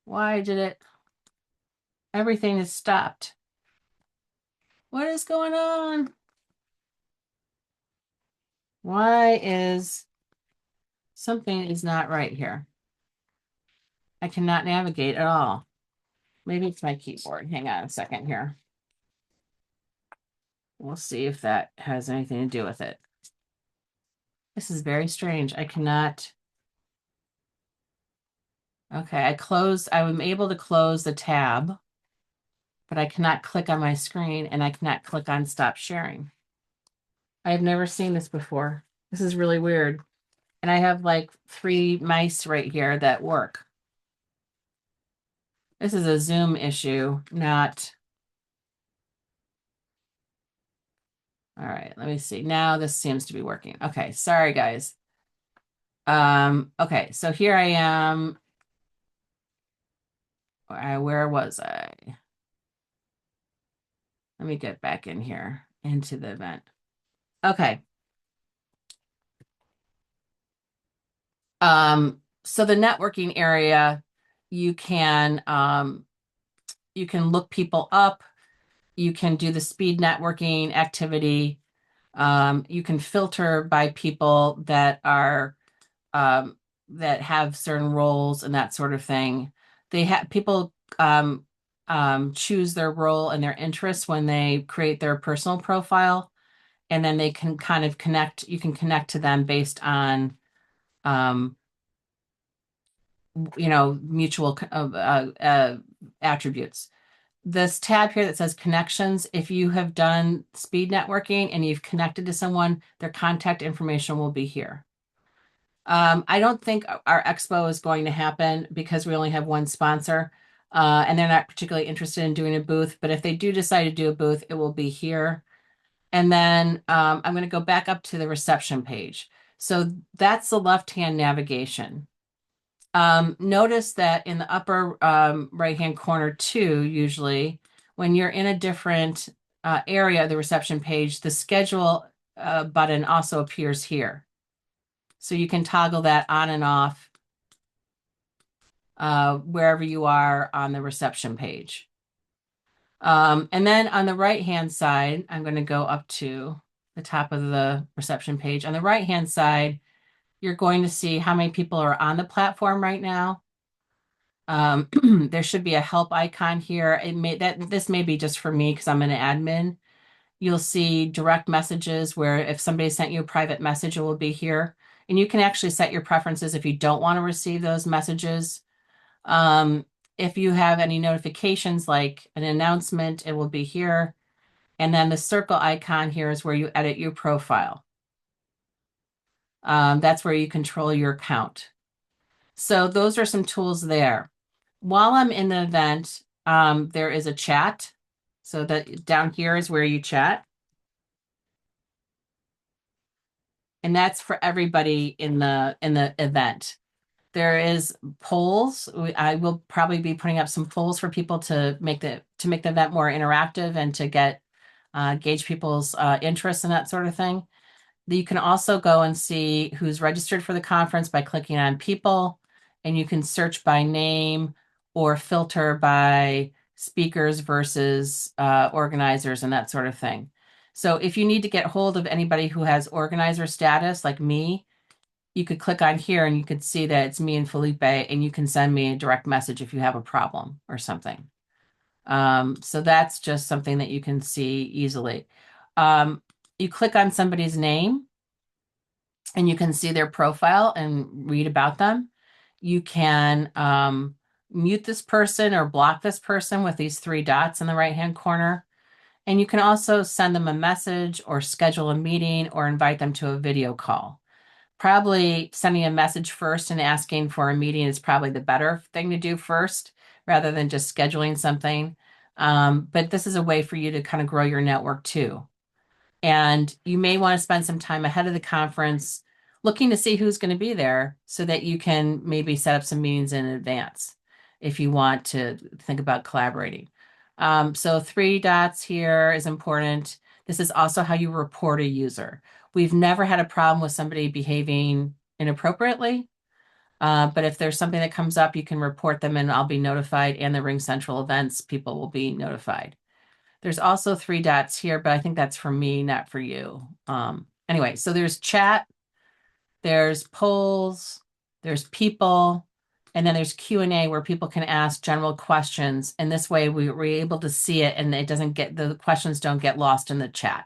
Why did it? Everything is stopped. What is going on? Why is something is not right here? I cannot navigate at all. Maybe it's my keyboard. Hang on a second here. We'll see if that has anything to do with it. This is very strange. I cannot. Okay, I am able to close the tab, but I cannot click on my screen, and I cannot click on stop sharing. I have never seen this before. This is really weird. And I have like 3 mice right here that work. This is a Zoom issue, not. All right, let me see. Now this seems to be working. Okay, sorry guys. Okay, so here I am. Where was I? Let me get back in here into the event. Okay. So the networking area, you can look people up. You can do the speed networking activity. You can filter by people that are that have certain roles and that sort of thing. They have people choose their role and their interests when they create their personal profile, and then they can kind of connect. You can connect to them based on, um, mutual attributes. This tab here that says connections, if you have done speed networking and you've connected to someone, their contact information will be here. I don't think our expo is going to happen because we only have one sponsor, and they're not particularly interested in doing a booth. But if they do decide to do a booth, it will be here. And then I'm going to go back up to the reception page. So that's the left-hand navigation. Notice that in the upper right-hand corner too, usually when you're in a different area of the reception page, the schedule button also appears here. So you can toggle that on and off wherever you are on the reception page. And then on the right-hand side, I'm going to go up to the top of the reception page. On the right-hand side, you're going to see how many people are on the platform right now. There should be a help icon here. This may be just for me because I'm an admin. You'll see direct messages where if somebody sent you a private message, it will be here. And you can actually set your preferences if you don't want to receive those messages. If you have any notifications like an announcement, it will be here. And then the circle icon here is where you edit your profile. That's where you control your account. So those are some tools there. While I'm in the event, there is a chat. So that down here is where you chat. And that's for everybody in the event. There is polls. I will probably be putting up some polls for people to make the event more interactive and to get gauge people's interests and that sort of thing. You can also go and see who's registered for the conference by clicking on people, and you can search by name or filter by speakers versus organizers and that sort of thing. So if you need to get hold of anybody who has organizer status like me, you could click on here and you could see that it's me and Felipe, and you can send me a direct message if you have a problem or something. So that's just something that you can see easily. You click on somebody's name and you can see their profile and read about them. You can mute this person or block this person with these three dots in the right-hand corner. And you can also send them a message or schedule a meeting or invite them to a video call. Probably sending a message first and asking for a meeting is probably the better thing to do first rather than just scheduling something. But this is a way for you to kind of grow your network too. And you may want to spend some time ahead of the conference looking to see who's going to be there so that you can maybe set up some meetings in advance if you want to think about collaborating. So three dots here is important. This is also how you report a user. We've never had a problem with somebody behaving inappropriately, but if there's something that comes up, you can report them and I'll be notified, and the RingCentral events people will be notified. There's also three dots here, but I think that's for me, not for you. Anyway, so there's chat, there's polls, there's people, and then there's Q&A where people can ask general questions. And this way we're able to see it and the questions don't get lost in the chat.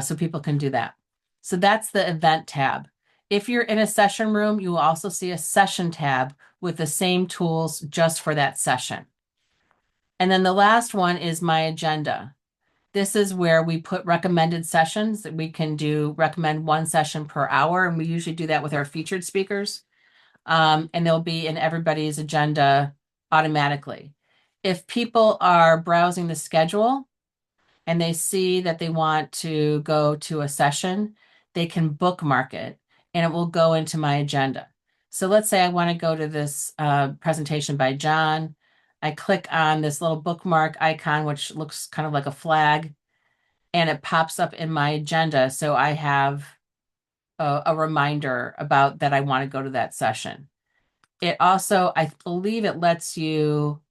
So people can do that. So that's the event tab. If you're in a session room, you will also see a session tab with the same tools just for that session. And then the last one is my agenda. This is where we put recommended sessions that we can recommend one session per hour. And we usually do that with our featured speakers. And they'll be in everybody's agenda automatically. If people are browsing the schedule and they see that they want to go to a session, they can bookmark it and it will go into my agenda. So let's say I want to go to this presentation by John. I click on this little bookmark icon, which looks kind of like a flag, and it pops up in my agenda. So I have a reminder about that I want to go to that session. It also, I believe it lets you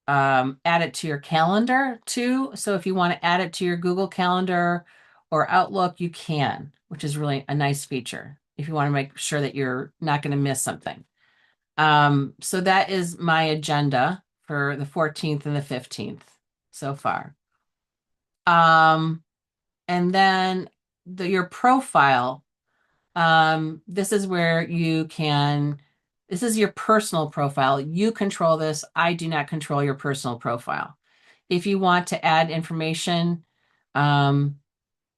add it to your calendar too. So if you want to add it to your Google Calendar or Outlook, you can, which is really a nice feature if you want to make sure that you're not going to miss something. So that is my agenda for the 14th and the 15th so far. And then your profile, this is where this is your personal profile. You control this. I do not control your personal profile. If you want to add information,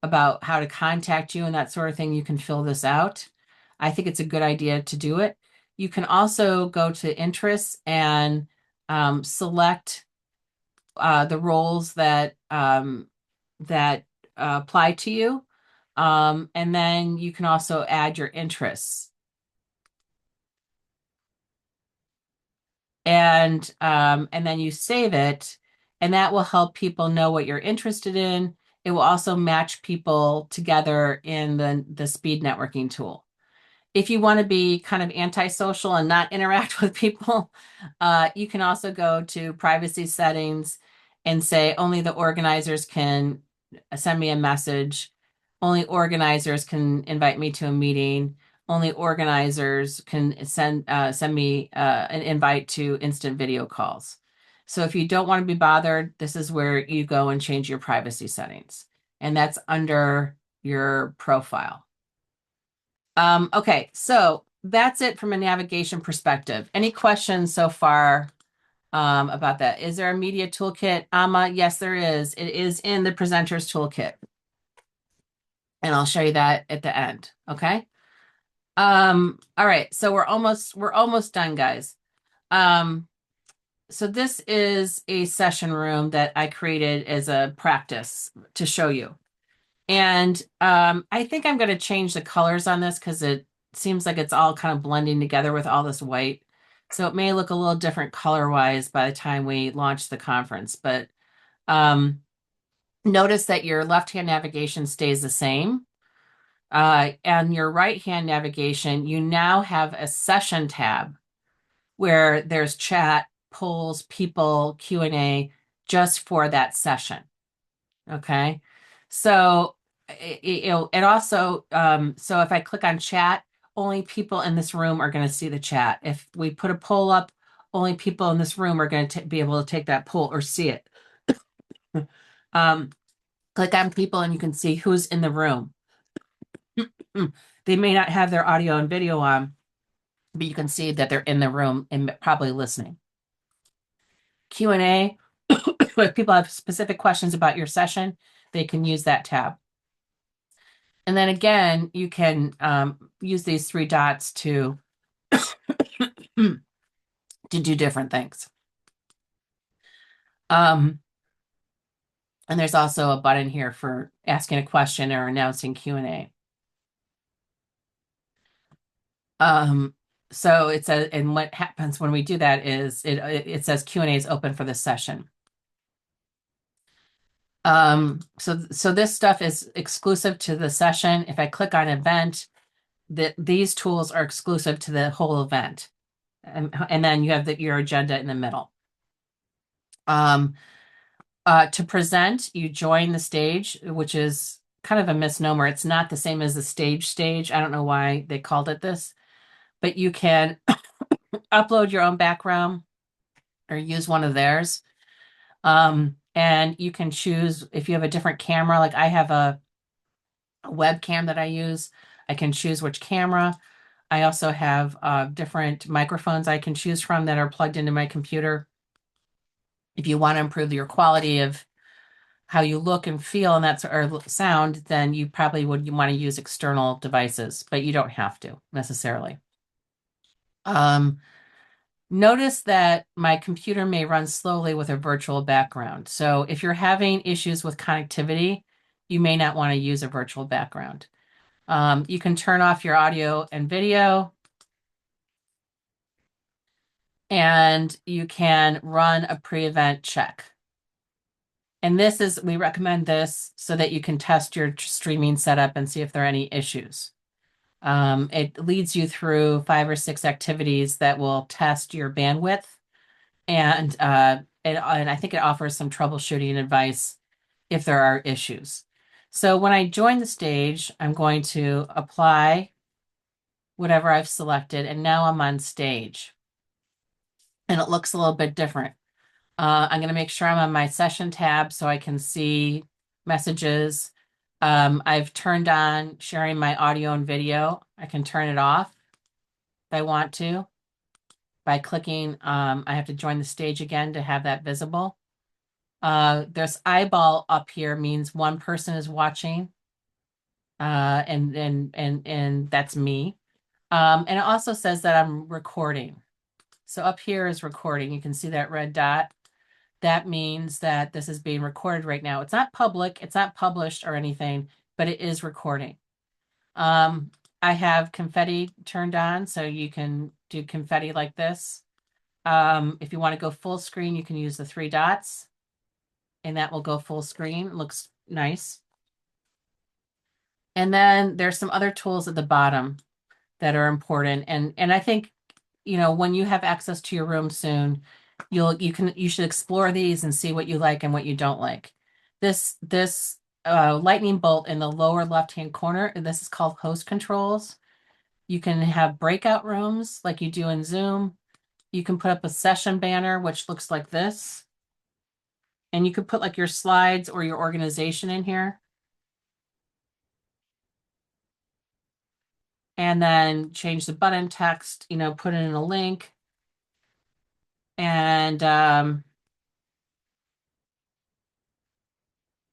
about how to contact you and that sort of thing, you can fill this out. I think it's a good idea to do it. You can also go to interests and select the roles that apply to you. And then you can also add your interests. And then you save it, and that will help people know what you're interested in. It will also match people together in the speed networking tool. If you want to be kind of antisocial and not interact with people, you can also go to privacy settings and say only the organizers can send me a message. Only organizers can invite me to a meeting. Only organizers can send me an invite to instant video calls. So if you don't want to be bothered, this is where you go and change your privacy settings. And that's under your profile. Okay, so that's it from a navigation perspective. Any questions so far about that? Is there a media toolkit? Yes, there is. It is in the presenter's toolkit. And I'll show you that at the end. Okay. All right, so we're almost done, guys. So this is a session room that I created as a practice to show you. And I think I'm going to change the colors on this because it seems like it's all kind of blending together with all this white. So it may look a little different color-wise by the time we launch the conference. But notice that your left-hand navigation stays the same. And your right-hand navigation, you now have a session tab where there's chat, polls, people, Q&A just for that session. Okay. So it also, so if I click on chat, only people in this room are going to see the chat. If we put a poll up, only people in this room are going to be able to take that poll or see it. Click on people and you can see who's in the room. They may not have their audio and video on, but you can see that they're in the room and probably listening. Q&A, if people have specific questions about your session, they can use that tab. And then again, you can use these three dots to do different things. And there's also a button here for asking a question or announcing Q&A. So it says, and what happens when we do that is it says Q&A is open for this session. So this stuff is exclusive to the session. If I click on event, these tools are exclusive to the whole event. And then you have your agenda in the middle. To present, you join the stage, which is kind of a misnomer. It's not the same as the stage. I don't know why they called it this, but you can upload your own background or use one of theirs. And you can choose if you have a different camera, like I have a webcam that I use, I can choose which camera. I also have different microphones I can choose from that are plugged into my computer. If you want to improve your quality of how you look and feel and that's or sound, then you probably would want to use external devices, but you don't have to necessarily. Notice that my computer may run slowly with a virtual background. So if you're having issues with connectivity, you may not want to use a virtual background. You can turn off your audio and video. And you can run a pre-event check. And we recommend this so that you can test your streaming setup and see if there are any issues. It leads you through 5 or 6 activities that will test your bandwidth. And I think it offers some troubleshooting advice if there are issues. So when I join the stage, I'm going to apply whatever I've selected, and now I'm on stage. And it looks a little bit different. I'm going to make sure I'm on my session tab so I can see messages. I've turned on sharing my audio and video. I can turn it off if I want to by clicking. I have to join the stage again to have that visible. There's eyeball up here means one person is watching. And that's me. And it also says that I'm recording. So up here is recording. You can see that red dot. That means that this is being recorded right now. It's not public, it's not published or anything, but it is recording. I have confetti turned on, so you can do confetti like this. If you want to go full screen, you can use the 3 dots, and that will go full screen. It looks nice. And then there's some other tools at the bottom that are important. And I think, you know, when you have access to your room soon, you should explore these and see what you like and what you don't like. This lightning bolt in the lower left-hand corner, this is called host controls. You can have breakout rooms like you do in Zoom. You can put up a session banner, which looks like this. And you could put like your slides or your organization in here. And then change the button text, you know, put in a link. And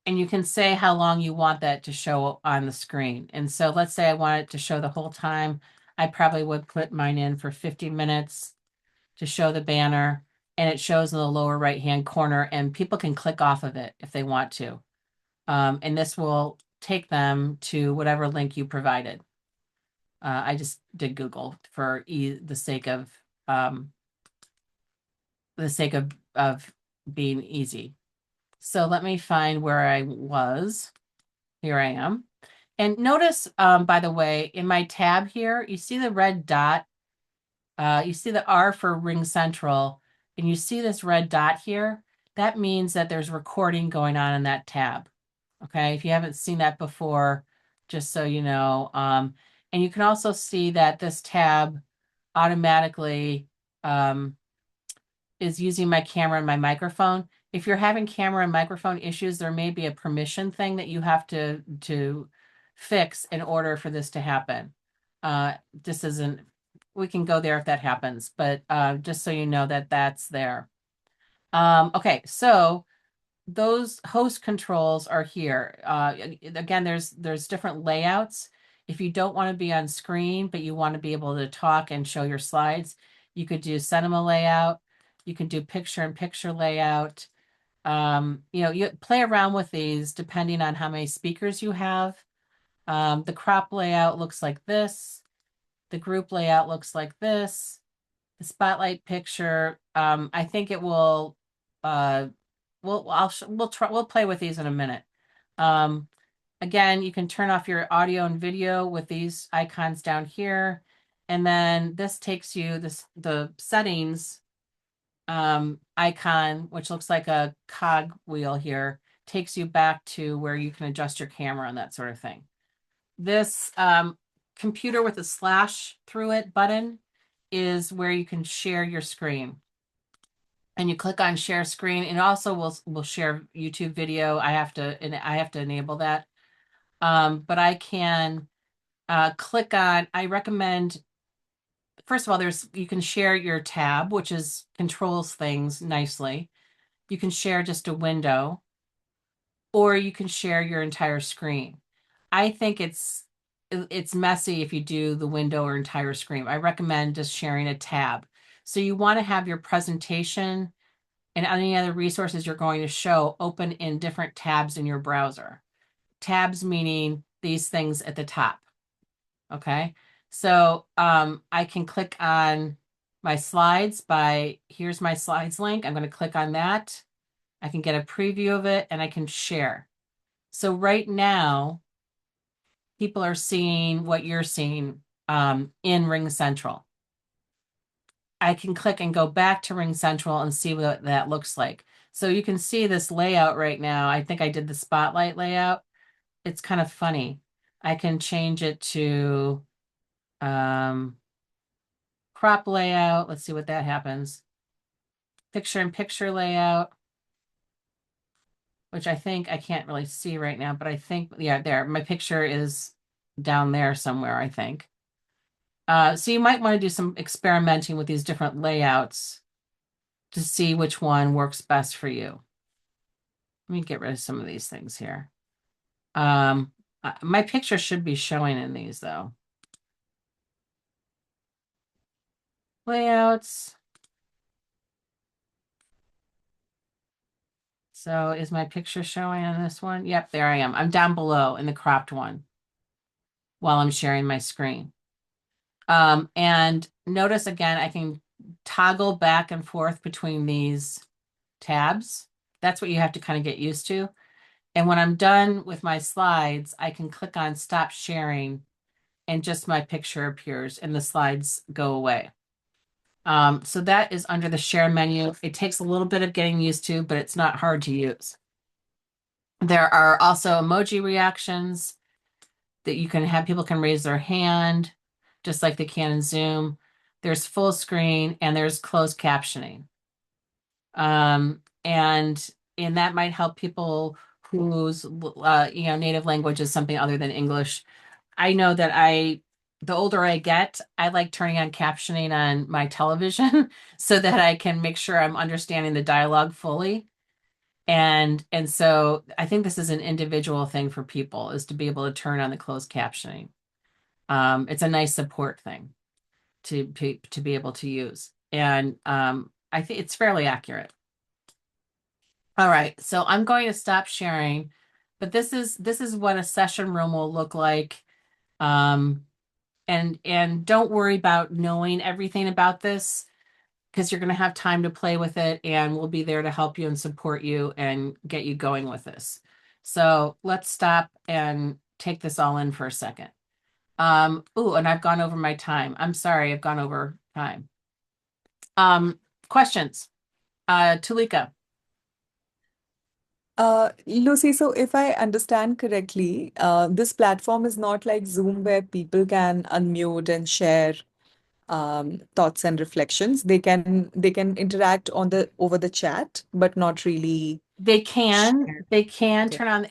you can say how long you want that to show on the screen. And so let's say I want it to show the whole time. I probably would put mine in for 50 minutes to show the banner, and it shows in the lower right-hand corner, and people can click off of it if they want to. And this will take them to whatever link you provided. I just did Google for the sake of being easy. So let me find where I was. Here I am. And notice, by the way, in my tab here, you see the red dot. You see the R for Ring Central, and you see this red dot here. That means that there's recording going on in that tab. Okay, if you haven't seen that before, just so you know. And you can also see that this tab automatically is using my camera and my microphone. If you're having camera and microphone issues, there may be a permission thing that you have to fix in order for this to happen. This isn't, we can go there if that happens, but just so you know that that's there. Okay, so those host controls are here. Again, there's different layouts. If you don't want to be on screen, but you want to be able to talk and show your slides, you could do cinema layout. You can do picture-in-picture layout. You know, you play around with these depending on how many speakers you have. The crop layout looks like this. The group layout looks like this. The spotlight picture, I think it will, we'll play with these in a minute. Again, you can turn off your audio and video with these icons down here. And then this takes you, the settings icon, which looks like a cog wheel here, takes you back to where you can adjust your camera and that sort of thing. This computer with a slash through it button is where you can share your screen. And you click on share screen, and also will share YouTube video. I have to enable that. But I can click on, I recommend, first of all, you can share your tab, which controls things nicely. You can share just a window, or you can share your entire screen. I think it's messy if you do the window or entire screen. I recommend just sharing a tab. So you want to have your presentation and any other resources you're going to show open in different tabs in your browser. Tabs meaning these things at the top. Okay, so I can click on my slides here's my slides link. I'm going to click on that. I can get a preview of it, and I can share. So right now, people are seeing what you're seeing in Ring Central. I can click and go back to Ring Central and see what that looks like. So you can see this layout right now. I think I did the spotlight layout. It's kind of funny. I can change it to crop layout. Let's see what that happens. picture-in-picture layout, which I think I can't really see right now, but I think, yeah, there, my picture is down there somewhere, I think. So you might want to do some experimenting with these different layouts to see which one works best for you. Let me get rid of some of these things here. My picture should be showing in these though. Layouts. So is my picture showing on this one? Yep, there I am. I'm down below in the cropped one while I'm sharing my screen. And notice again, I can toggle back and forth between these tabs. That's what you have to kind of get used to. And when I'm done with my slides, I can click on stop sharing and just my picture appears and the slides go away. So that is under the share menu. It takes a little bit of getting used to, but it's not hard to use. There are also emoji reactions that you can have. People can raise their hand just like they can in Zoom. There's full screen and there's closed captioning. And that might help people whose native language is something other than English. I know that the older I get, I like turning on captioning on my television so that I can make sure I'm understanding the dialogue fully. And so I think this is an individual thing for people, is to be able to turn on the closed captioning. It's a nice support thing to be able to use. And I think it's fairly accurate. All right, so I'm going to stop sharing, but this is what a session room will look like. And don't worry about knowing everything about this, because you're going to have time to play with it, and we'll be there to help you and support you and get you going with this. So let's stop and take this all in for a second. Oh, and I've gone over my time. I'm sorry, I've gone over time. Questions? Tulika. Lucy, so if I understand correctly, this platform is not like Zoom where people can unmute and share thoughts and reflections. They can interact over the chat, but not really They can share. Okay. turn on,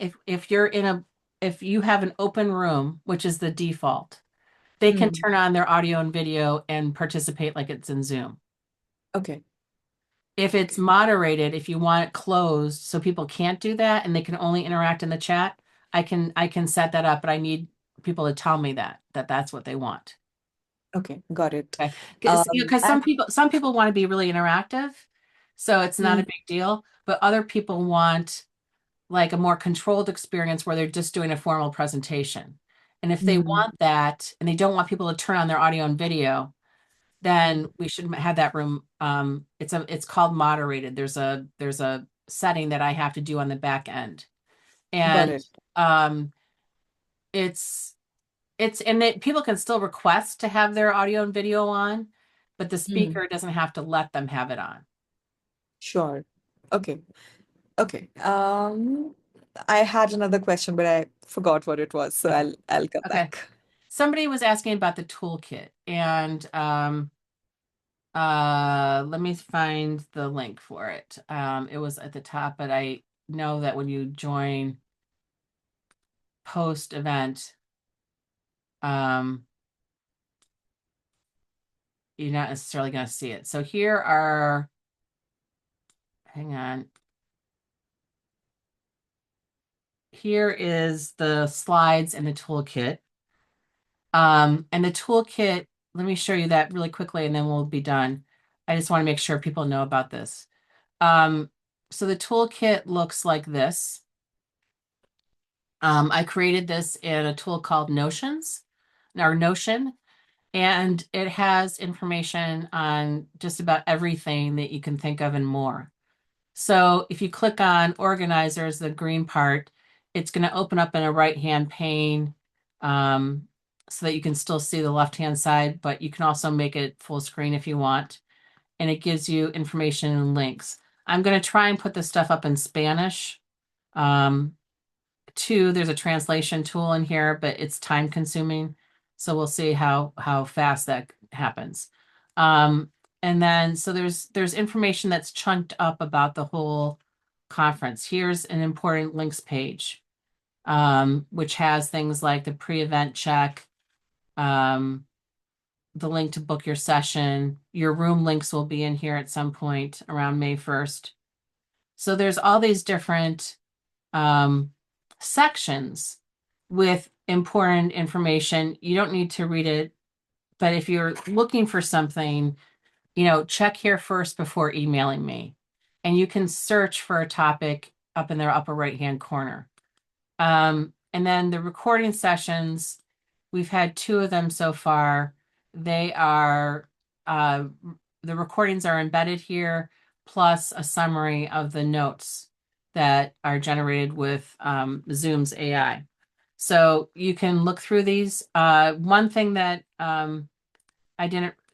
if you have an open room, which is the default, they can Hmm. turn on their audio and video and participate like it's in Zoom. Okay. If it's moderated, if you want it closed so people can't do that and they can only interact in the chat, I can set that up, but I need people to tell me that that's what they want. Okay. Got it. Okay. Because And some people want to be really interactive, so it's not a mm, big deal, but other people want like a more controlled experience where they're just doing a formal presentation. And if they mm, want that and they don't want people to turn on their audio and video, then we should have that room. It's called moderated. There's a setting that I have to do on the back end. got And it. um and that people can still request to have their audio and video on, but the Mm, speaker doesn't have to let them have it on. sure. Okay. Okay. I had another question, but I forgot what it was, so Okay. I'll come Okay. back. Somebody was asking about the toolkit, and let me find the link for it. It was at the top, but I know that when you join post event, um, you're not necessarily going to see it. So hang on. Here is the slides and the toolkit. And the toolkit, let me show you that really quickly and then we'll be done. I just want to make sure people know about this. So the toolkit looks like this. I created this in a tool called Notion, and it has information on just about everything that you can think of and more. So if you click on organizers, the green part, it's going to open up in a right-hand pane, so that you can still see the left-hand side, but you can also make it full screen if you want. And it gives you information and links. I'm going to try and put this stuff up in Spanish. Too, there's a translation tool in here, but it's time consuming. So we'll see how fast that happens. And then, so there's information that's chunked up about the whole conference. Here's an important links page, which has things like the pre-event check, the link to book your session. Your room links will be in here at some point around May 1st. So there's all these different sections with important information. You don't need to read it, but if you're looking for something, check here first before emailing me. And you can search for a topic up in their upper right-hand corner. And then the recording sessions, we've had 2 of them so far. They are, the recordings are embedded here, plus a summary of the notes that are generated with Zoom's AI. So you can look through these. One thing that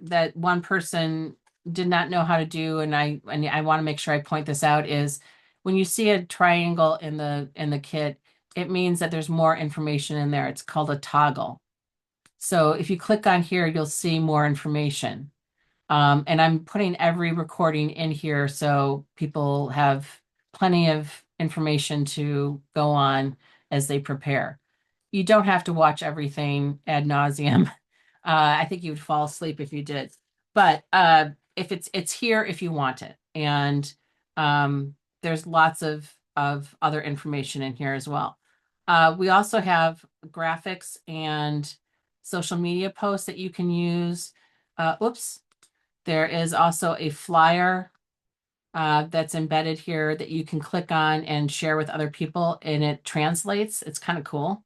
that one person did not know how to do, and I want to make sure I point this out, is when you see a triangle in the kit, it means that there's more information in there. It's called a toggle. So if you click on here, you'll see more information. And I'm putting every recording in here so people have plenty of information to go on as they prepare. You don't have to watch everything ad nauseum. I think you would fall asleep if you did. But if it's here if you want it. And there's lots of other information in here as well. We also have graphics and social media posts that you can use. There is also a flyer that's embedded here that you can click on and share with other people, and it translates. It's kind of cool.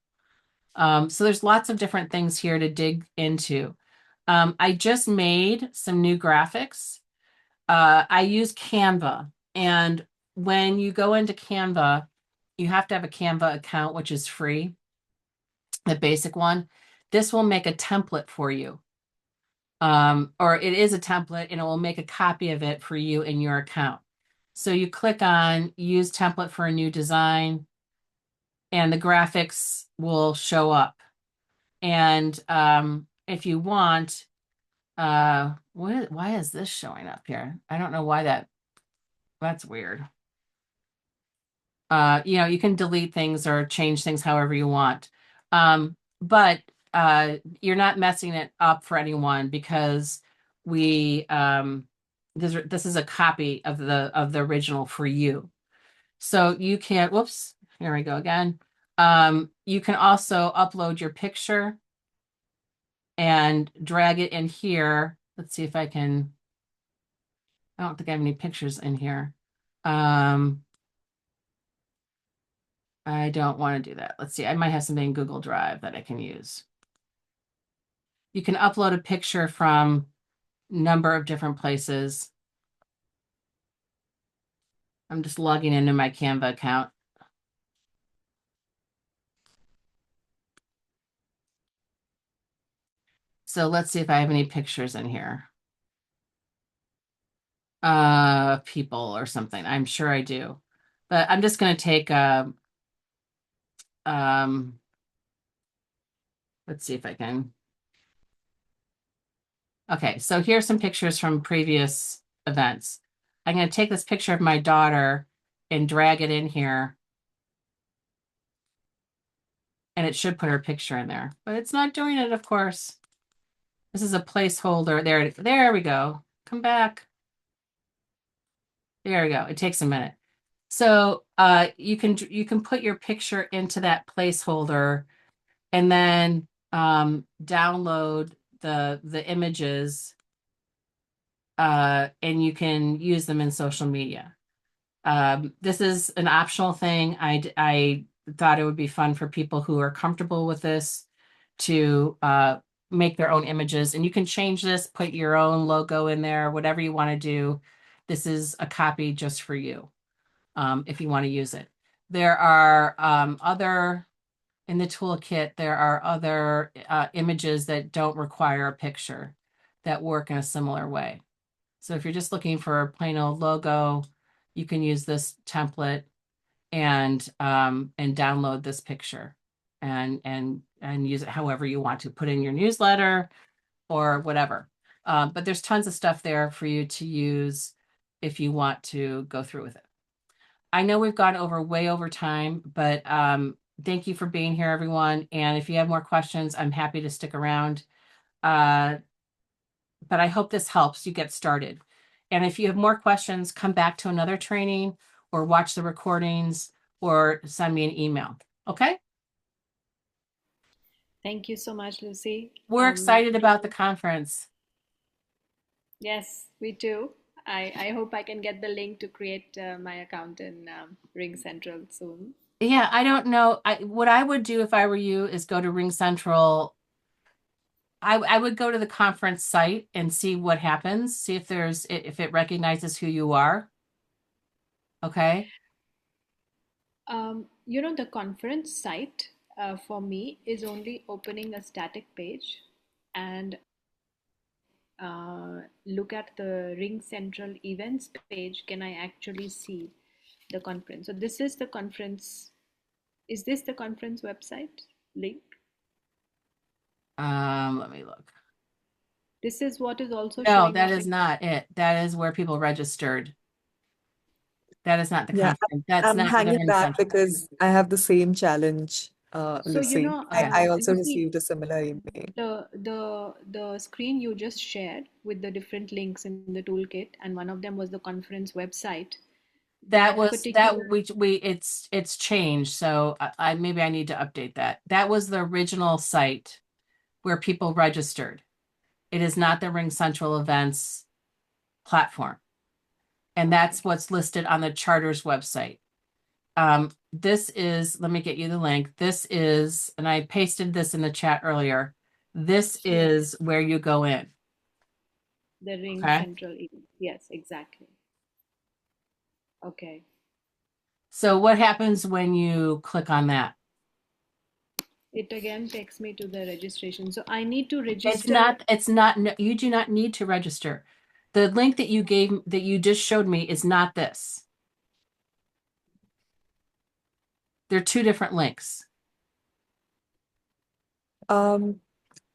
So there's lots of different things here to dig into. I just made some new graphics. I use Canva, and when you go into Canva, you have to have a Canva account, which is free, the basic one. This will make a template for you. Or it is a template, and it will make a copy of it for you in your account. So you click on use template for a new design, and the graphics will show up. And if you want, why is this showing up here? I don't know why that's weird. You can delete things or change things however you want. But you're not messing it up for anyone, because this is a copy of the original for you. So you can, whoops, here we go again. You can also upload your picture and drag it in here. Let's see if I don't think I have any pictures in here. I don't want to do that. Let's see. I might have something in Google Drive that I can use. You can upload a picture from a number of different places. I'm just logging into my Canva account. So let's see if I have any pictures in here. People or something. I'm sure I do. But I'm just going to take let's see if I can. Okay, so here's some pictures from previous events. I'm going to take this picture of my daughter and drag it in here. And it should put her picture in there, but it's not doing it, of course. This is a placeholder. There we go. Come back. There we go. It takes a minute. So you can put your picture into that placeholder, and then download the images, and you can use them in social media. This is an optional thing. I thought it would be fun for people who are comfortable with this to make their own images, and you can change this, put your own logo in there, whatever you want to do. This is a copy just for you, if you want to use it. There are in the toolkit, there are other images that don't require a picture that work in a similar way. So if you're just looking for a plain old logo, you can use this template and download this picture and use it however you want to, put in your newsletter or whatever. But there's tons of stuff there for you to use if you want to go through with it. I know we've gone way over time, but thank you for being here, everyone. And if you have more questions, I'm happy to stick around. But I hope this helps you get started. And if you have more questions, come back to another training or watch the recordings or send me an email. Okay? Thank you so much, Lucy. We're excited about the conference. Yes, we too. I hope I can get the link to create my account in Ring Central soon. Yeah, I don't know. What I would do if I were you is go to Ring Central. I would go to the conference site and see what happens, see if if it recognizes who you are. Okay. The conference site for me is only opening a static page and look at the Ring Central events page. Can I actually see the conference? So this is the conference. Is this the conference website link? Let me look. This is what is also No, showing that up. is not it. That is where people registered. That is not the Yeah, conference. That's I'm not the hanging Ring back Central. because I have the same challenge, So, Lucy. Okay. I also Lucy, received a similar email. the screen you just shared with the different links in the toolkit, and one of them was the conference website. That That was that particular, we it's changed. So I maybe I need to update that. That was the original site where people registered. It is not the Ring Central events platform. And that's what's listed on the charter's website. This is, let me get you the link. This is, and I pasted this in the chat earlier. This is where you go in. the Ring Okay. Central event. Yes, exactly. Okay. So what happens when you click on that? It again takes me to the registration. So I need to It's register. not, no, you do not need to register. The link that you just showed me is not this. They're two different links. Um,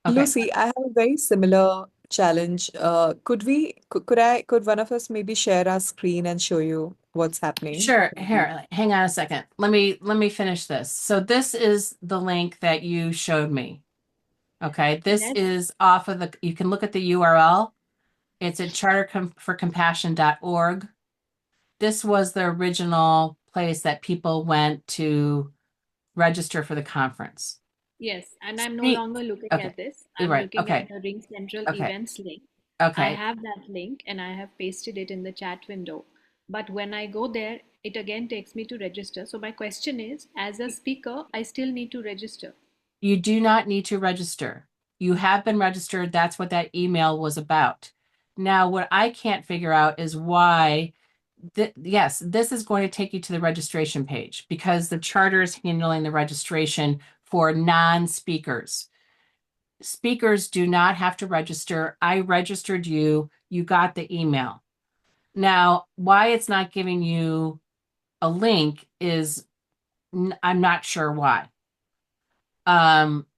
Okay. Lucy, I have a very similar challenge. Could one of us maybe share our screen and show you what's happening? Sure. Here, hang on a second. Let me finish this. So this is the link that you showed me. Okay. This Yes. is off of you can look at the URL. It's at charterforcompassion.org. This was the original place that people went to register for the conference. Yes, and I'm no Speak. longer looking Okay. at this. You're I'm right. looking at Okay. the Ring Central Okay. events link. I Okay. have that link and I have pasted it in the chat window. But when I go there, it again takes me to register. So my question is, as a speaker, I still need to register. You do not need to register. You have been registered. That's what that email was about. Now, what I can't figure out is why, yes, this is going to take you to the registration page because the charter is handling the registration for non-speakers. Speakers do not have to register. I registered you. You got the email. Now, why it's not giving you a link is I'm not sure why.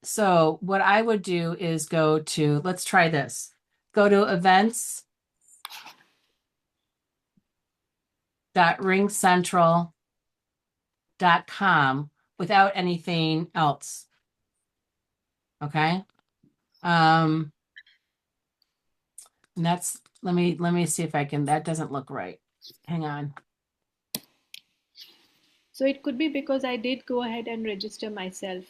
So what I would do is go to, let's try this. Go to events.ringcentral.com without anything else. Okay. And that's, let me see if I can, that doesn't look right. Hang on. So it could be because I did go ahead and register myself.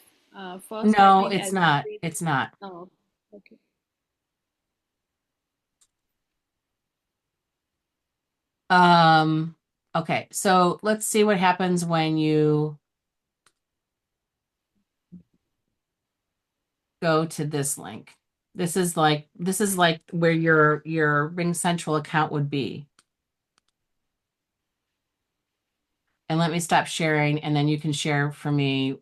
First, I No, think it's as not. It's not. oh, okay. Okay. So let's see what happens when you go to this link. This is like where your Ring Central account would be. And let me stop sharing, and then you can share for me.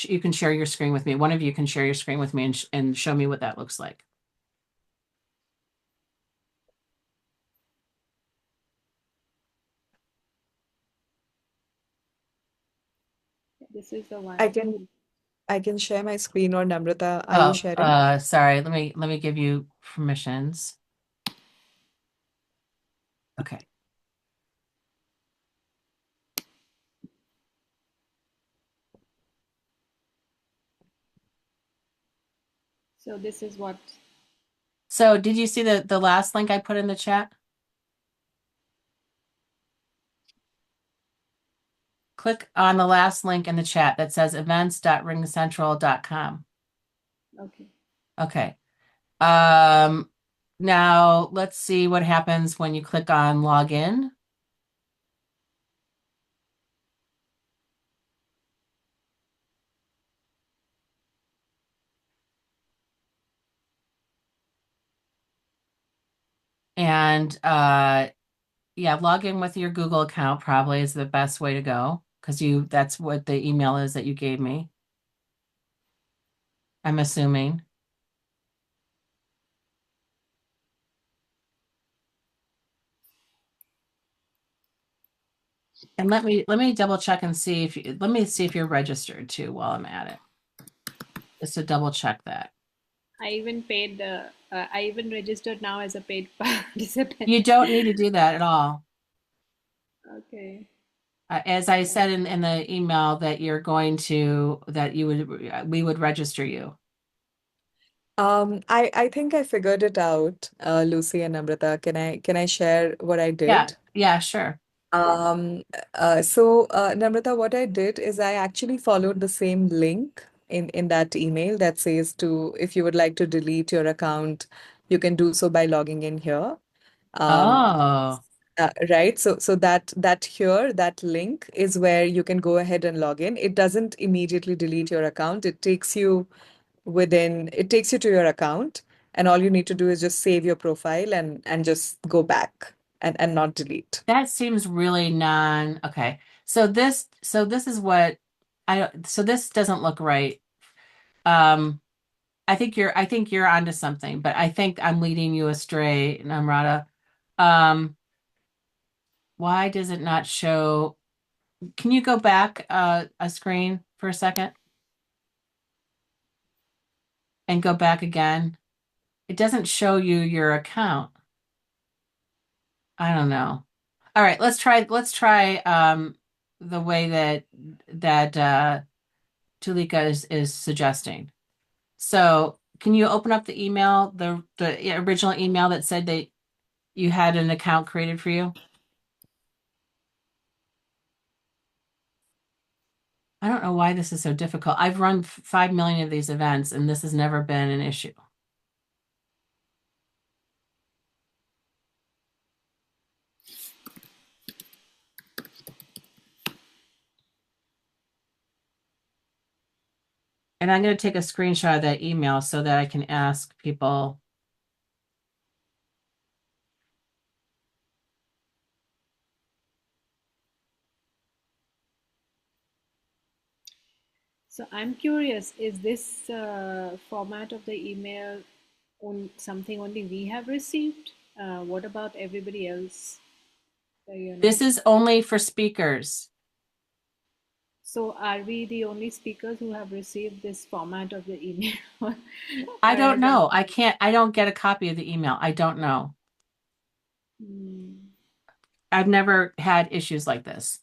You can share your screen with me. One of you can share your screen with me and show me what that looks like. This is the one. I can share my screen, or Namrata, are you Oh, sharing? sorry. Let me give you permissions. Okay. So this is what. So did you see the last link I put in the chat? Click on the last link in the chat that says events.ringcentral.com. Okay. Okay. Now let's see what happens when you click on login. And yeah, log in with your Google account probably is the best way to go because that's what the email is that you gave me. I'm assuming. And let me double check and see let me see if you're registered too while I'm at it. Just to double check that. I even paid. I even registered now as a paid participant. You don't need to do that at all. Okay. As I said in the email that we would register you. I think I figured it out, Lucy and Namrata. Can I share what I Yeah, did? yeah, sure. Namrata, what I did is I actually followed the same link in that email that says to, if you would like to delete your account, you can do so by logging in here. Um, Oh, right. So that link is where you can go ahead and log in. It doesn't immediately delete your account. It takes you to your account, and all you need to do is just save your profile and just go back and not delete. that seems really okay. So this is what so this doesn't look right. Um, I think you're onto something, but I think I'm leading you astray, Namrata. Um, why does it not show? Can you go back a screen for a second and go back again? It doesn't show you your account. I don't know. All right, let's try the way that Tulika is suggesting. So, can you open up the email, the original email that said that you had an account created for you? I don't know why this is so difficult. I've run 5 million of these events and this has never been an issue. And I'm going to take a screenshot of that email so that I can ask people. So I'm curious, is this format of the email something only we have received? What about everybody else? This is only for speakers. So are we the only speakers who have received this format of the email? I Or don't has know. everybody? I don't get a copy of the email. I don't know. Hmm. I've never had issues like this.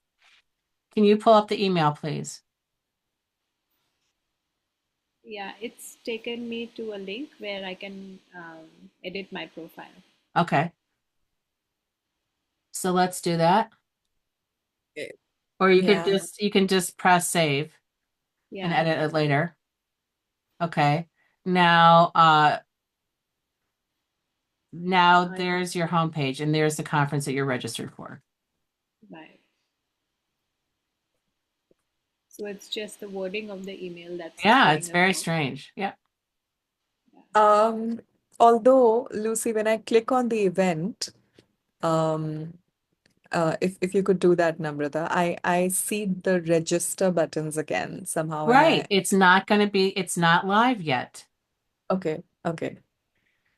Can you pull up the email, please? Yeah, it's taken me to a link where I can edit my profile. Okay. So let's do that. Eh, Or Yeah. you can just press save and Yeah. edit it later. Okay. Now now I, there's your homepage and there's the conference that you're registered for. right. So it's just the wording of the email that's Yeah, it's throwing us very off. strange. Yeah. Um, Although, Lucy, when I click on the event, um, if you could do that, Namrata, I see the register buttons again somehow, and Right. It's not live yet. okay.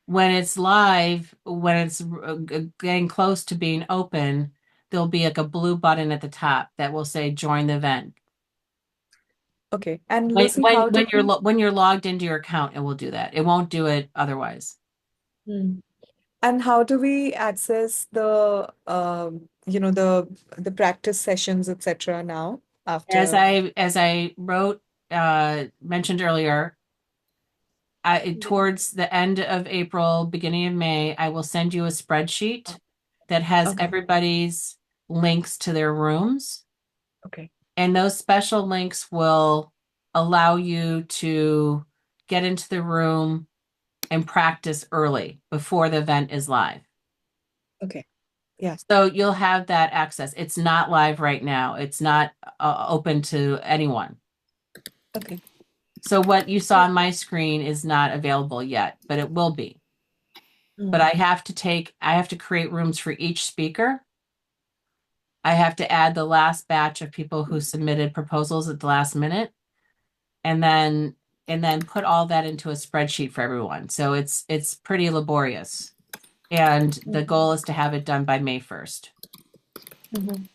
When it's live, when it's getting close to being open, there'll be like a blue button at the top that will say join the event. Okay. And Lucy, how do When you're logged into your account, it will do that. It won't do it otherwise. Hmm. And how do we access the the practice sessions, etc. now As after? I wrote, mentioned earlier, towards the end of April, beginning of May, I will send you a spreadsheet that has Okay. everybody's links to their rooms. Okay. And those special links will allow you to get into the room and practice early before the event is live. Okay. Yes. So you'll have that access. It's not live right now. It's not open to anyone. Okay. So what you saw on my screen is not available yet, but it will be. But I have to create rooms for each speaker. I have to add the last batch of people who submitted proposals at the last minute, and then put all that into a spreadsheet for everyone. So it's pretty laborious. And the goal is to have it done by May 1st. Mhm.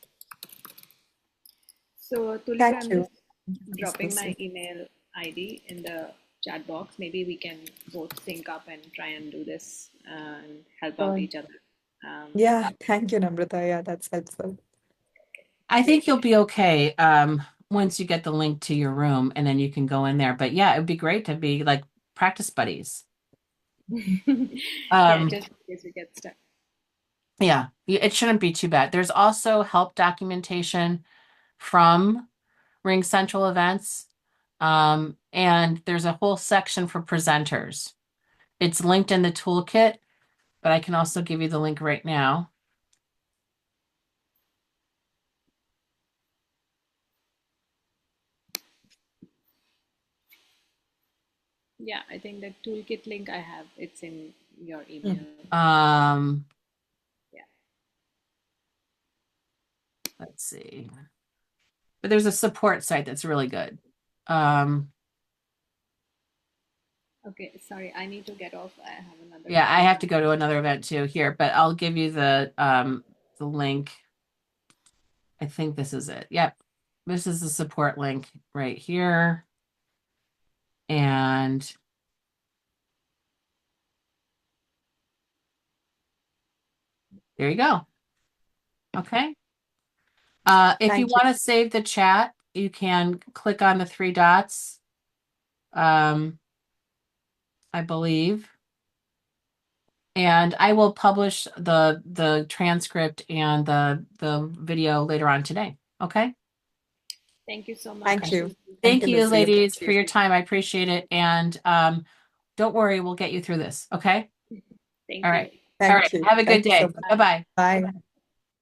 So, Tulika, Thank I'm you. just dropping my email ID in the chat box. Maybe we can both sync up and try and do this and help out Sure. each other. Yeah, thank you, Namrata. Yeah, that's helpful. I think you'll be okay once you get the link to your room, and then you can go in there. But yeah, it'd be great to be like practice buddies. Yeah, just in case we get stuck. Yeah, it shouldn't be too bad. There's also help documentation from Ring Central Events. And there's a whole section for presenters. It's linked in the toolkit, but I can also give you the link right now. Yeah, I think the toolkit link I have, it's in your email. Yeah. Let's see. But there's a support site that's really good. Okay, sorry, I need to get off. I have another Yeah, I call. have to go to another event too here, but I'll give you the link. I think this is it. Yep. This is the support link right here. And there you go. Okay. If you Thank you. want to save the chat, you can click on the three dots. I believe. And I will publish the transcript and the video later on today. Okay. Thank you so much. Thank you. Thank you, you, Lucy. ladies, for Appreciate your it. time. I appreciate it. And don't worry, we'll get you through this. Okay. Thank All you. right. All right. Thank you. Have a good Thank you so day. much. Bye-bye. Bye.